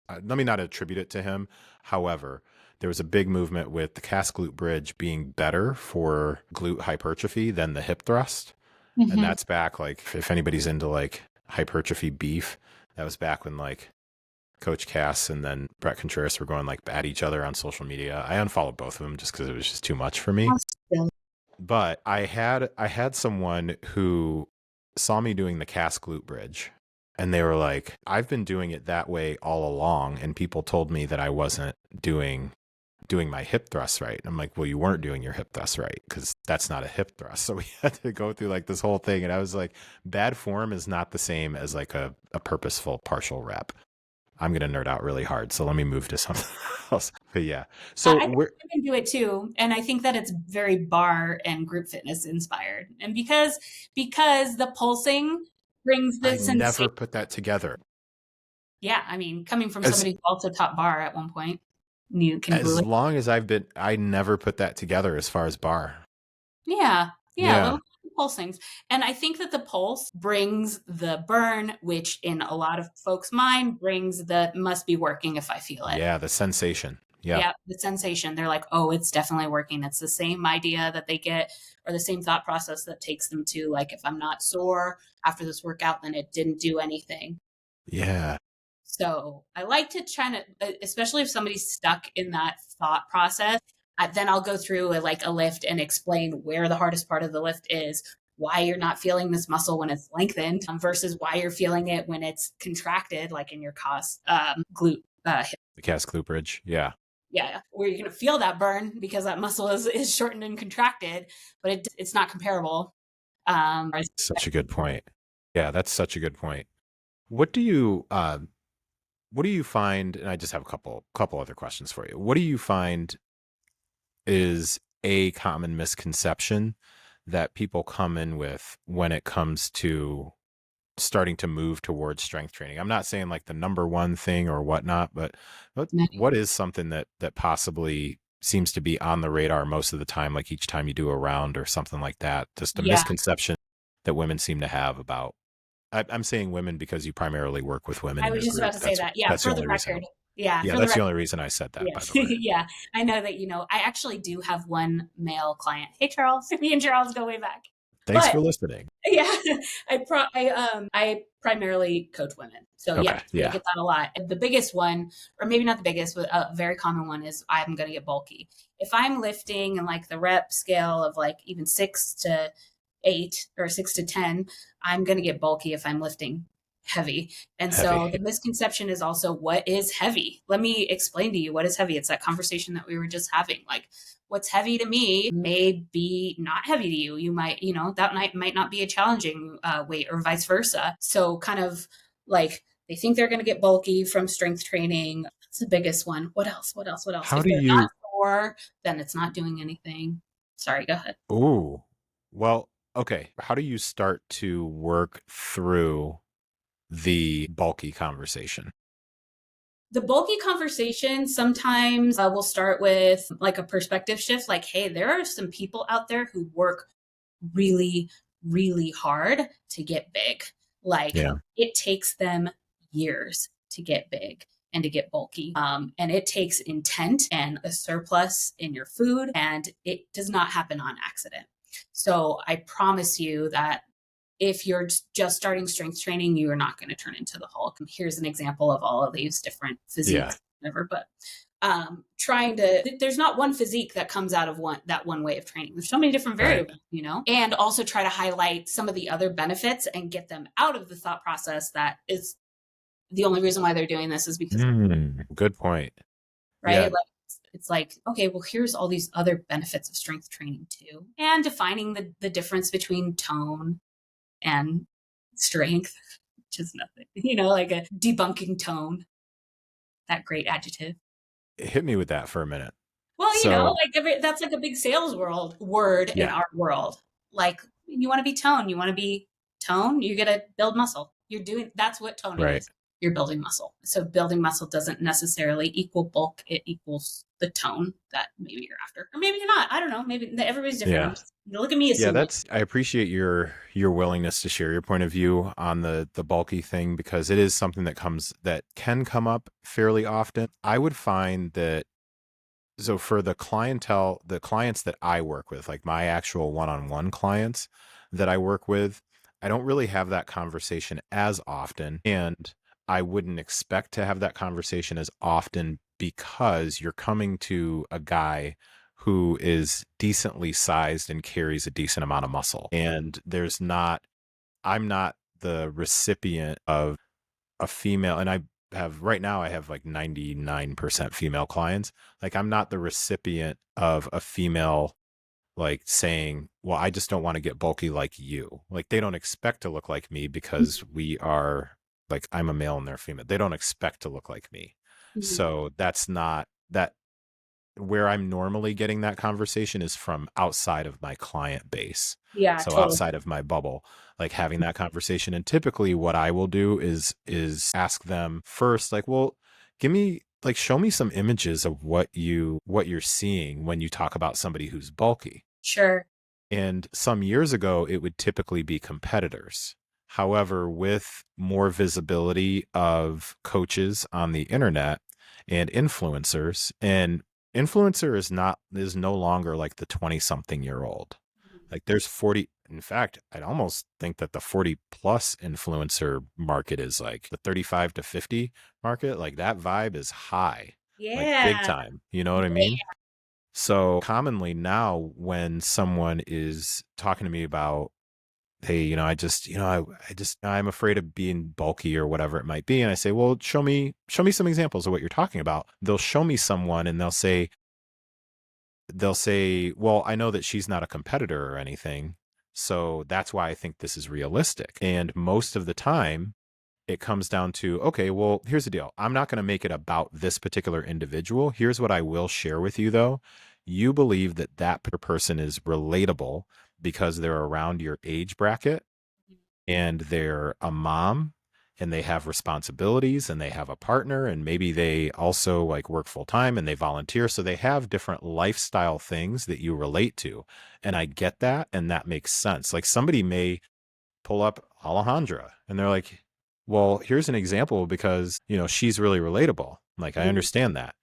let me not attribute it to him. However, there was a big movement with the cast glute bridge being better for glute hypertrophy than the hip thrust. And Mhm. that's back, like, if anybody's into like hypertrophy beef, that was back when like Coach Cass and then Brett Contreras were going like at each other on social media. I unfollowed both of them just because it was just too much for me. How silly. But I had someone who saw me doing the cast glute bridge, and they were like, I've been doing it that way all along, and people told me that I wasn't doing my hip thrust right. I'm like, well, you weren't doing your hip thrust right because that's not a hip thrust. So we had to go through like this whole thing. And I was like, bad form is not the same as like a purposeful partial rep. I'm going to nerd out really hard. So let me move to something else. But yeah. So I think I can do it too, and I think that it's very bar and group fitness inspired, and because the pulsing brings I this never sensation. put that together. Yeah, I mean, coming from As somebody who also taught bar at one point, you can as relate. long as I never put that together as far as bar. Yeah, yeah, Yeah. little pulsings. And I think that the pulse brings the burn, which in a lot of folks' mind brings the must be working if I feel it. Yeah. The sensation. Yeah. Yeah, the sensation. They're like, oh, it's definitely working. It's the same idea that they get, or the same thought process that takes them to, like, if I'm not sore after this workout, then it didn't do anything. Yeah. So I like to try to, especially if somebody's stuck in that thought process, then I'll go through like a lift and explain where the hardest part of the lift is, why you're not feeling this muscle when it's lengthened versus why you're feeling it when it's contracted, like in your glute. The cast glute bridge. Yeah. Yeah, where you're going to feel that burn because that muscle is shortened and contracted, but it's not comparable. Um, Such a good point. Yeah. That's such a good point. What do you, what do you find? And I just have a couple other questions for you. What do you find is a common misconception that people come in with when it comes to starting to move towards strength training? I'm not saying like the number one thing or whatnot, but what is something that possibly seems to be on the radar most of the time, like each time you do a round or something like that? Just a yeah, misconception that women seem to have about. I'm saying women because you primarily work with women I in was your just about group. to say that. Yeah, That's the for the only reason. record. Yeah, Yeah, for the that's the record. only reason I said that, Yeah, by the way. yeah. I know that I actually do have one male client. Hey, Charles. Me and Charles go way back. Thanks But for listening. yeah, I primarily coach women. So yeah, Okay. I Yeah. get that a lot. The biggest one, or maybe not the biggest, but a very common one is I'm going to get bulky. If I'm lifting and like the rep scale of like even 6 to 8 or 6 to 10, I'm going to get bulky if I'm lifting heavy. And so Heavy. the misconception is also, what is heavy? Let me explain to you what is heavy. It's that conversation that we were just having. Like, what's heavy to me may be not heavy to you. You might, that might not be a challenging weight, or vice versa. So kind of like they think they're going to get bulky from strength training. That's the biggest one. What else? What else? What else? How If do they're not you sore, then it's not doing anything. Sorry, go ahead. Ooh. Well, okay. How do you start to work through the bulky conversation? The bulky conversation sometimes will start with like a perspective shift, like, hey, there are some people out there who work really, really hard to get big. Like, Yeah. it takes them years to get big and to get bulky. And it takes intent and a surplus in your food, and it does not happen on accident. So I promise you that if you're just starting strength training, you are not going to turn into the Hulk. Here's an example of all of these different Yeah. physiques, whatever. But there's not one physique that comes out of one way of training. There's so many different Right. variables, and also try to highlight some of the other benefits and get them out of the thought process that is the only reason why they're doing this is because, Good point. right? Yeah. Like, it's like, okay, well, here's all these other benefits of strength training too, and defining the difference between tone and strength, which is nothing, like a debunking tone, that great adjective. Hit me with that for a minute. Well, So, like that's like a big sales word in yeah. our world. Like, you want to be tone, you got to build muscle. That's what toning Right. is. you're building muscle. So building muscle doesn't necessarily equal bulk. It equals the tone that maybe you're after, or maybe you're not. I don't know. Maybe everybody's different. Yeah. Look at me Yeah, assuming. I appreciate your willingness to share your point of view on the bulky thing, because it is something that can come up fairly often. I would find that, so for the clients that I work with, like my actual one-on-one clients that I work with, I don't really have that conversation as often. And I wouldn't expect to have that conversation as often, because you're coming to a guy who is decently sized and carries a decent amount of muscle. And I'm not the recipient of a female, and I have like 99% female clients. Like, I'm not the recipient of a female like saying, well, I just don't want to get bulky like you. Like, they don't expect to look like me because we are, like, I'm a male and they're female. They don't expect to look like me. Mhm. So that's not that. Where I'm normally getting that conversation is from outside of my client base. Yeah, So totally. outside of my bubble, like having that conversation. And typically what I will do is ask them first, like, well, show me some images of what you're seeing when you talk about somebody who's bulky. Sure. And some years ago, it would typically be competitors. However, with more visibility of coaches on the internet and influencers, and influencer is no longer like the 20 something year old. Like, there's 40. In fact, I'd almost think that the 40 plus influencer market is like the 35 to 50 market. Like, that vibe is high, like big Yeah. time. You know what I mean? So commonly now, when someone is talking to me about, hey, I'm afraid of being bulky or whatever it might be. And I say, well, show me some examples of what you're talking about. They'll show me someone and they'll say, well, I know that she's not a competitor or anything. So that's why I think this is realistic. And most of the time, it comes down to, okay, well, here's the deal. I'm not going to make it about this particular individual. Here's what I will share with you, though. You believe that that person is relatable because they're around your age bracket and they're a mom and they have responsibilities and they have a partner, and maybe they also like work full time and they volunteer. So they have different lifestyle things that you relate to. And I get that. And that makes sense. Like, somebody may pull up Alejandra and they're like, well, here's an example because, she's really relatable. Like, I Mhm. understand that.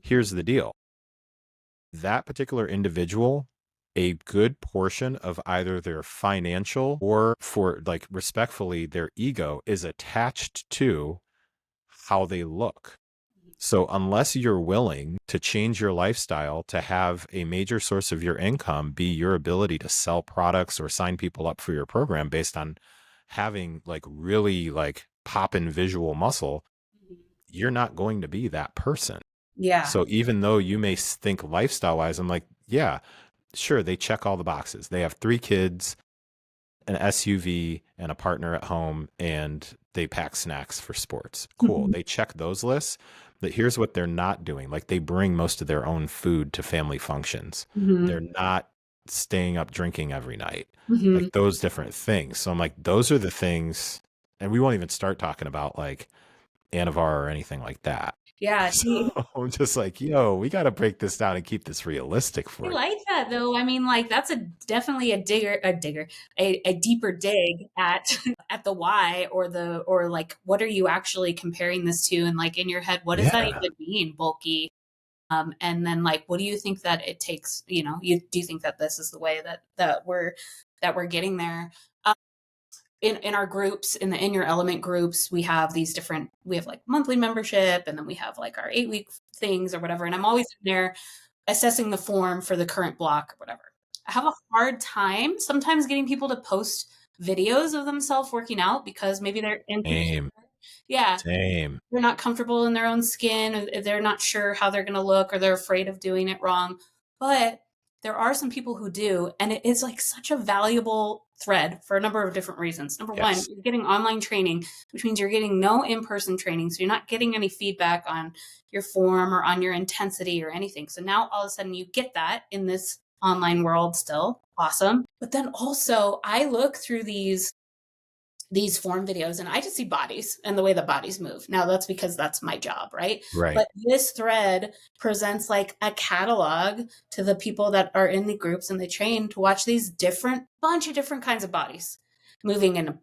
Here's the deal. That particular individual, a good portion of either their financial or, for like, respectfully, their ego is attached to how they look. So unless you're willing to change your lifestyle to have a major source of your income be your ability to sell products or sign people up for your program based on having like really like pop in visual muscle, you're not going to be that person. Yeah. So even though you may think lifestyle wise, I'm like, yeah, sure, they check all the boxes. They have 3 kids, an SUV, and a partner at home, and they pack snacks for sports. Cool. Mhm. They check those lists. But here's what they're not doing. Like, they bring most of their own food to family functions. Mhm. They're not staying up drinking every night. Mhm. Like, those different things. So I'm like, those are the things. And we won't even start talking about like Anavar or anything like that. Yeah. So I'm just like, yo, we got to break this down and keep this realistic I for you. like that though. I mean, like that's definitely a deeper dig at at the why or like what are you actually comparing this to, and like in your head, what does that Yeah. even mean, bulky? And then like, what do you think that it takes? Do you think that this is the way that we're getting there? In our groups, in your element groups, we have like monthly membership, and then we have like our 8 week things or whatever. And I'm always in there assessing the form for the current block or whatever. I have a hard time sometimes getting people to post videos of themselves working out because maybe they're insecure. Same. Yeah, Same. they're not comfortable in their own skin, or they're not sure how they're going to look, or they're afraid of doing it wrong. But there are some people who do, and it is like such a valuable thread for a number of different reasons. Number one, Yes. you're getting online training, which means you're getting no in-person training, so you're not getting any feedback on your form or on your intensity or anything. So now all of a sudden you get that in this online world still. Awesome. But then also I look through these these form videos and I just see bodies and the way that bodies move. Now that's because that's my job, right? Right. But this thread presents like a catalog to the people that are in the groups and they train to watch these bunch of different kinds of bodies moving,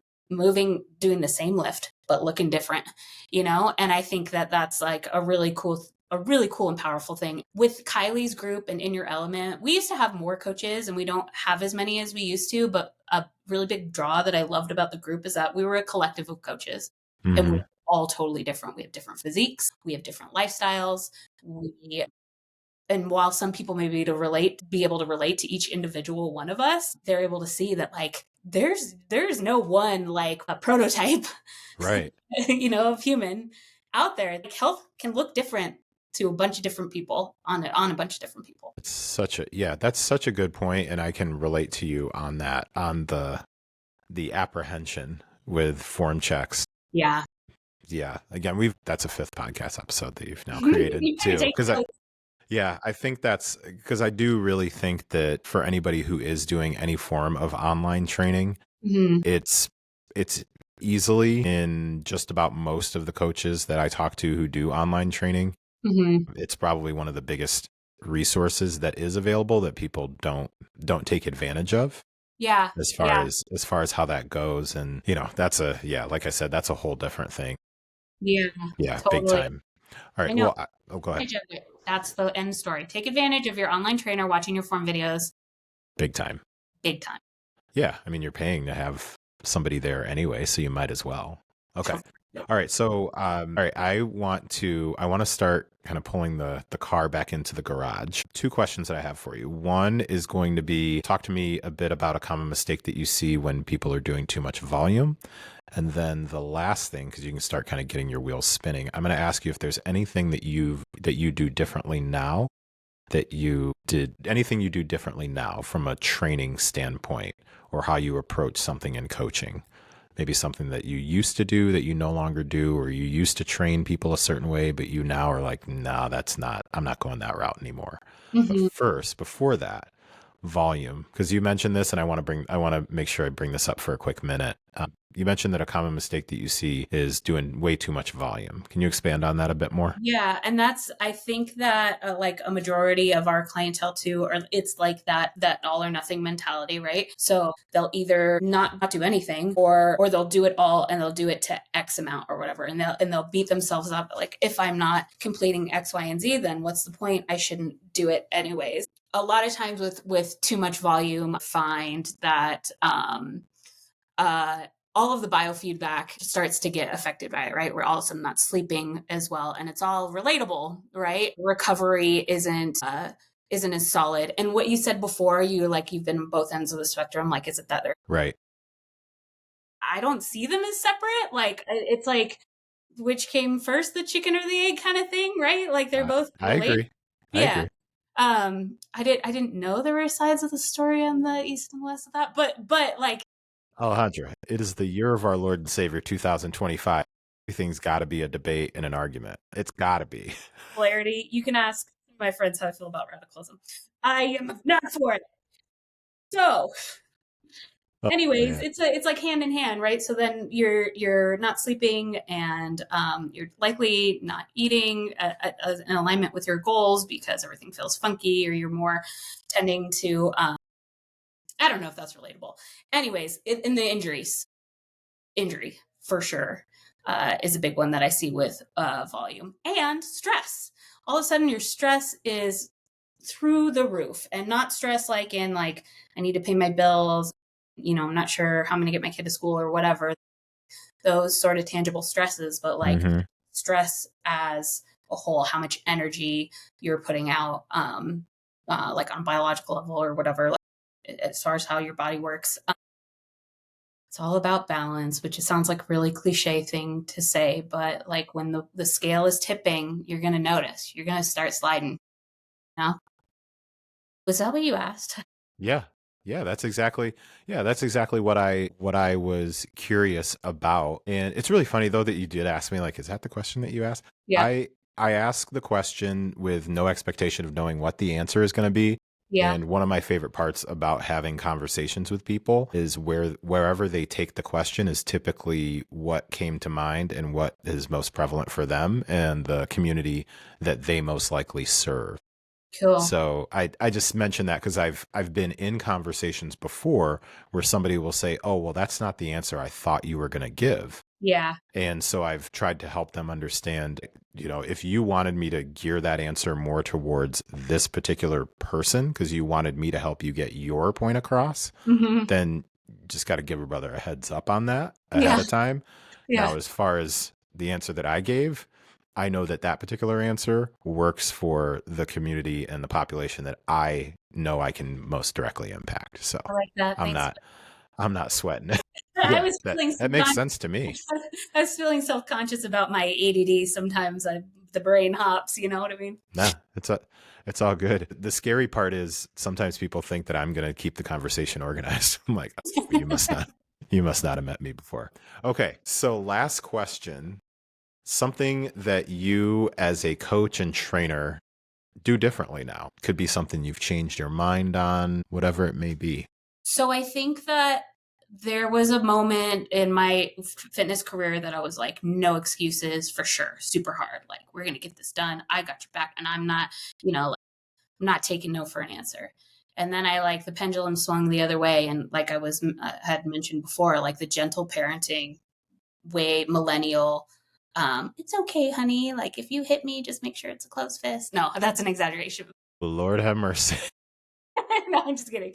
doing the same lift, but looking different, And I think that that's like a really cool and powerful thing. With Kylie's group and In Your Element, we used to have more coaches and we don't have as many as we used to, but a really big draw that I loved about the group is that we were a collective of coaches and we're all totally different. We have different physiques, we have different lifestyles. And while some people may be able to relate to each individual one of us, they're able to see that like there's no one like a prototype, Right. of human out there. Like health can look different to a bunch of different people on a bunch of different people. It's that's such a good point, and I can relate to you on that, on the apprehension with form checks. Yeah. Yeah. Again, that's a 5th podcast episode that you've now created too. Because I think that's because I do really think that for anybody who is doing any form of online training, it's easily, in just about most of the coaches that I talk to who do online training, it's probably one of the biggest resources that is available that people don't take advantage of. Yeah. As far as how that goes. And that's like I said, that's a whole different thing. Yeah. Yeah. Totally. Big time. All right. Well, go ahead. That's the end story. Take advantage of your online trainer watching your form videos. Big time. Big time. Yeah. I mean, you're paying to have somebody there anyway, so you might as well. Okay. All right. So, all right. I want to start kind of pulling the car back into the garage. 2 questions that I have for you. One is going to be, talk to me a bit about a common mistake that you see when people are doing too much volume. And then the last thing, because you can start kind of getting your wheels spinning, I'm going to ask you if there's anything that you do differently now, anything you do differently now from a training standpoint, or how you approach something in coaching. Maybe something that you used to do that you no longer do, or you used to train people a certain way, but you now are like, no, I'm not going that route anymore. But first, before that, volume, because you mentioned this, and I want to make sure I bring this up for a quick minute. You mentioned that a common mistake that you see is doing way too much volume. Can you expand on that a bit more? Yeah. And I think that like a majority of our clientele too, or it's like that all or nothing mentality, right? So they'll either not do anything or they'll do it all and they'll do it to X amount or whatever. And they'll beat themselves up. Like, if I'm not completing X, Y, and Z, then what's the point? I shouldn't do it anyways. A lot of times with too much volume, I find that, all of the biofeedback starts to get affected by it, right? We're all of a sudden not sleeping as well. And it's all relatable, right? Recovery isn't as solid. And what you said before, you've been on both ends of the spectrum. Like, is it that they're right? I don't see them as separate. Like, it's like, which came first, the chicken or the egg kind of thing, right? Like, they're both related. I agree. Yeah. I didn't know there were sides of the story on the east and west of that, but like, Alejandra, it is the year of our Lord and Savior 2025. Everything's got to be a debate and an argument. It's got to be. Polarity. You can ask my friends how I feel about radicalism. I am not for it. So, anyways, it's like hand in hand, right? So then you're not sleeping, and you're likely not eating in alignment with your goals because everything feels funky, or you're more tending to I don't know if that's relatable. Anyways, in the injury for sure is a big one that I see with volume, and stress. All of a sudden, your stress is through the roof, and not stress like in like, I need to pay my bills. I'm not sure how I'm going to get my kid to school or whatever. Those sort of tangible stresses, but like stress as a whole, how much energy you're putting out, like on a biological level or whatever. Like, as far as how your body works. It's all about balance, which sounds like a really cliche thing to say, but like when the scale is tipping, you're going to notice, you're going to start sliding. Was that what you asked? Yeah. That's exactly what I was curious about. And it's really funny though that you did ask me, like, is that the question that you asked? Yeah. I ask the question with no expectation of knowing what the answer is going to be. Yeah. And one of my favorite parts about having conversations with people is wherever they take the question is typically what came to mind and what is most prevalent for them and the community that they most likely serve. Cool. So I just mentioned that because I've been in conversations before where somebody will say, "Oh, well, that's not the answer I thought you were going to give." Yeah. And so I've tried to help them understand, if you wanted me to gear that answer more towards this particular person because you wanted me to help you get your point across, Hmm. then you just got to give a brother a heads up on that ahead Yeah. of time. Yeah. Now, as far as the answer that I gave, I know that that particular answer works for the community and the population that I know I can most directly impact. So I like that. I'm Thanks. not I'm not sweating it. I Yeah, was feeling that makes self sense to me. I was feeling self-conscious about my ADD. Sometimes the brain hops, you know what I mean? Nah, it's all good. The scary part is sometimes people think that I'm going to keep the conversation organized. I'm like, oh, you must not have met me before. Okay, so last question. Something that you as a coach and trainer do differently now. Could be something you've changed your mind on, whatever it may be. So I think that there was a moment in my fitness career that I was like, no excuses for sure, super hard. Like, we're going to get this done. I got your back. And I'm not, like, I'm not taking no for an answer. And then the pendulum swung the other way. And like had mentioned before, like the gentle parenting way, millennial. It's okay, honey. Like, if you hit me, just make sure it's a closed fist. No, that's an exaggeration. Lord have mercy. No, I'm just kidding.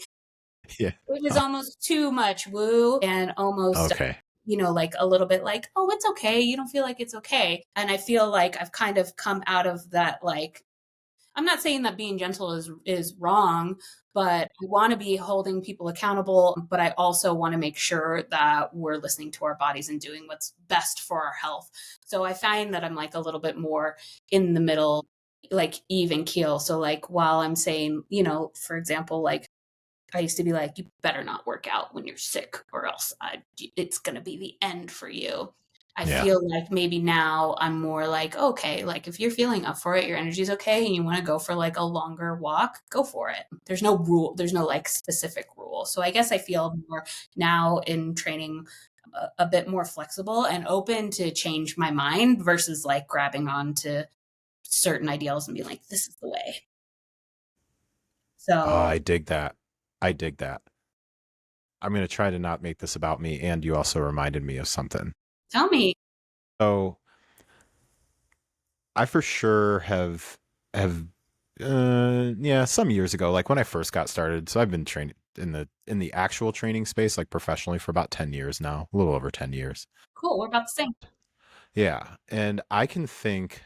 Yeah. It was Oh, almost too much woo and almost, okay. like a little bit like, oh, it's okay. You don't feel like it's okay. And I feel like I've kind of come out of that. Like, I'm not saying that being gentle is wrong, but I want to be holding people accountable. But I also want to make sure that we're listening to our bodies and doing what's best for our health. So I find that I'm like a little bit more in the middle, like even keel. So like while I'm saying, for example, like I used to be like, you better not work out when you're sick, or else it's going to be the end for you. I Yeah. feel like maybe now I'm more like, okay, like if you're feeling up for it, your energy's okay, and you want to go for like a longer walk, go for it. There's no rule, there's no like specific rule. So I guess I feel more now in training a bit more flexible and open to change my mind versus like grabbing on to certain ideals and being like, this is the way. Oh, So I dig that. I dig that. I'm going to try to not make this about me. And you also reminded me of something. tell me. So I for sure have yeah, some years ago, like when I first got started. So I've been trained in the actual training space, like professionally for about 10 years now, a little over 10 years. Cool, we're about the same. Yeah. And I can think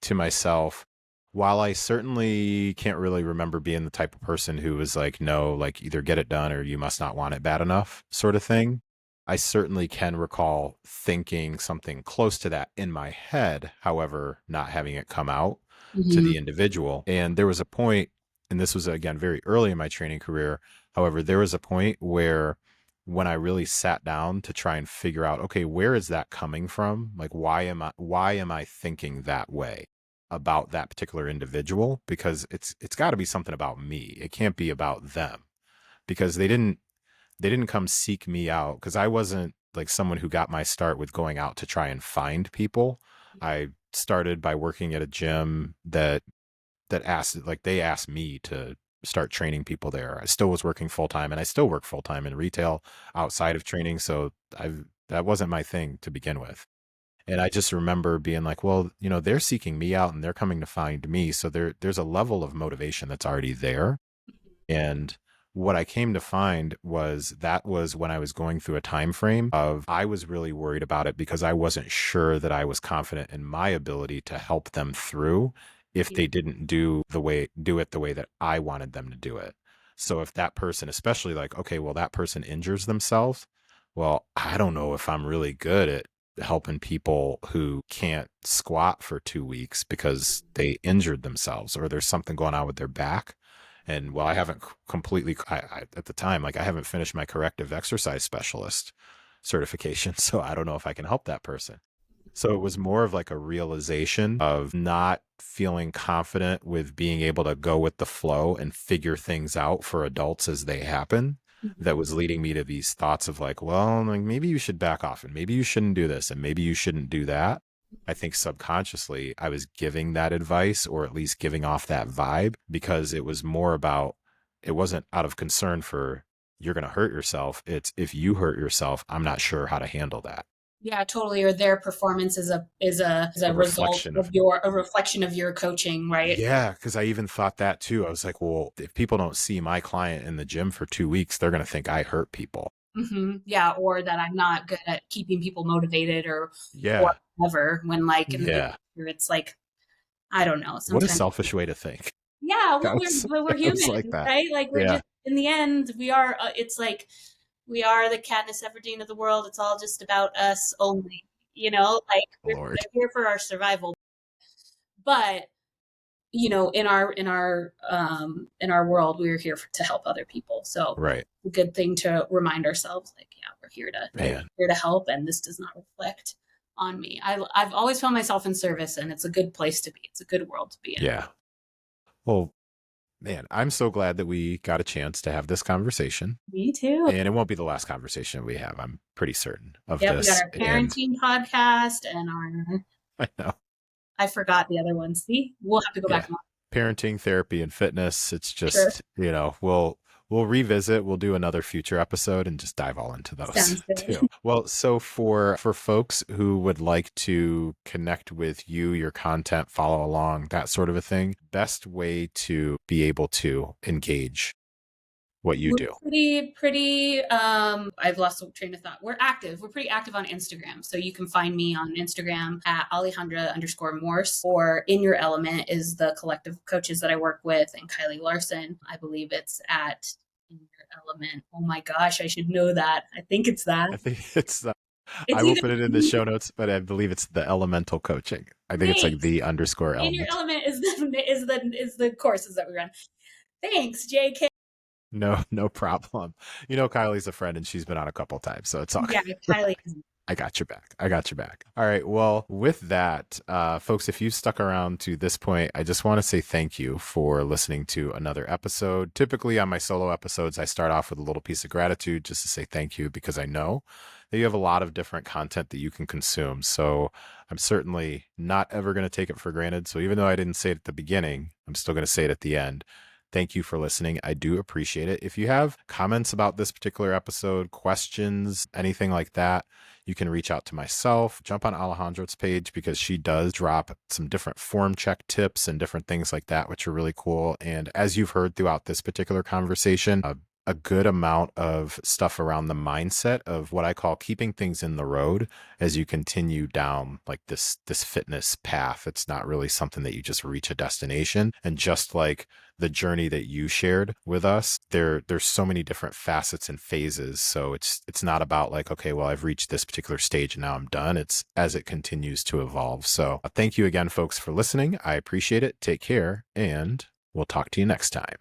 to myself, while I certainly can't really remember being the type of person who was like, no, like either get it done or you must not want it bad enough sort of thing. I certainly can recall thinking something close to that in my head, however, not having it come out to Mhm. the individual. And there was a point, and this was again very early in my training career. However, there was a point where when I really sat down to try and figure out, okay, where is that coming from? Like, why am I thinking that way about that particular individual? Because it's got to be something about me. It can't be about them because they didn't come seek me out because I wasn't like someone who got my start with going out to try and find people. I started by working at a gym that asked like they asked me to start training people there. I still was working full time and I still work full time in retail outside of training. So that wasn't my thing to begin with. And I just remember being like, well, they're seeking me out and they're coming to find me. So there's a level of motivation that's already there. And what I came to find was that was when I was going through a time frame of I was really worried about it because I wasn't sure that I was confident in my ability to help them through if Yeah. they didn't do it the way that I wanted them to do it. So if that person, especially like, okay, well, that person injures themselves, well, I don't know if I'm really good at helping people who can't squat for 2 weeks because they injured themselves or there's something going on with their back. And while I haven't completely, at the time, like I haven't finished my corrective exercise specialist certification, so I don't know if I can help that person. So it was more of like a realization of not feeling confident with being able to go with the flow and figure things out for adults as they happen. That Mhm. was leading me to these thoughts of like, well, like maybe you should back off and maybe you shouldn't do this and maybe you shouldn't do that. I think subconsciously I was giving that advice or at least giving off that vibe because it was more about, it wasn't out of concern for you're going to hurt yourself. It's if you hurt yourself, I'm not sure how to handle that. Yeah, totally. Or their performance is a A result reflection of of, a reflection of your coaching, right? yeah, because I even thought that too. I was like, well, if people don't see my client in the gym for 2 weeks, they're going to think I hurt people. Yeah, or that I'm not good at keeping people motivated or Yeah. whatever. When like in the big Yeah. picture, it's like I don't know. What a Sometimes, selfish way to think. yeah. I Well, was, we're I was human, like that. right? Like we're Yeah. just in the end, we are. It's like we are the Katniss Everdeen of the world. It's all just about us only. Like Lord. we're here for our survival, but in our world we're here to help other people, so Right. a good thing to remind ourselves, like, yeah, Man. we're here to help, and this does not reflect on me. I've always found myself in service, and it's a good place to be. It's a good world to be in. Yeah. Well, man, I'm so glad that we got a chance to have this conversation. Me too. And it won't be the last conversation we have. I'm pretty certain of Yep, we got this. our And parenting podcast and our I know. I forgot the other one. See, we'll have to go back Yeah. and Parenting, therapy, and fitness. It's sure. just, we'll revisit, we'll do another future episode and just dive all into those Sounds good. too. Well, so for folks who would like to connect with you, your content, follow along, that sort of a thing, best way to be able to engage what you We're do. pretty I've lost the train of thought. We're pretty active on Instagram, so you can find me on Instagram at Alejandra_Morse, or In Your Element is the collective of coaches that I work with, and Kylie Larson, I believe it's at In Your Element. Oh my gosh, I should know that. I think it's that. I think it's I It's will either put it in the show notes, but I believe it's the elemental coaching. I think it's like thanks. the underscore In Your element. Element is the courses that we run. Thanks, JK. No, no problem. Kylie's a friend and she's been on a couple times, so it's all Yeah, good. Kylie. I got your back. I got your back. All right. Well, with that, folks, if you stuck around to this point, I just want to say thank you for listening to another episode. Typically on my solo episodes, I start off with a little piece of gratitude just to say thank you because I know that you have a lot of different content that you can consume. So I'm certainly not ever going to take it for granted. So even though I didn't say it at the beginning, I'm still going to say it at the end. Thank you for listening. I do appreciate it. If you have comments about this particular episode, questions, anything like that, you can reach out to myself, jump on Alejandra's page because she does drop some different form check tips and different things like that, which are really cool. And as you've heard throughout this particular conversation, a good amount of stuff around the mindset of what I call keeping things in the road as you continue down like this fitness path. It's not really something that you just reach a destination. And just like the journey that you shared with us, there's so many different facets and phases. So it's not about like, okay, well, I've reached this particular stage and now I'm done. It's as it continues to evolve. So thank you again, folks, for listening. I appreciate it. Take care, and we'll talk to you next time.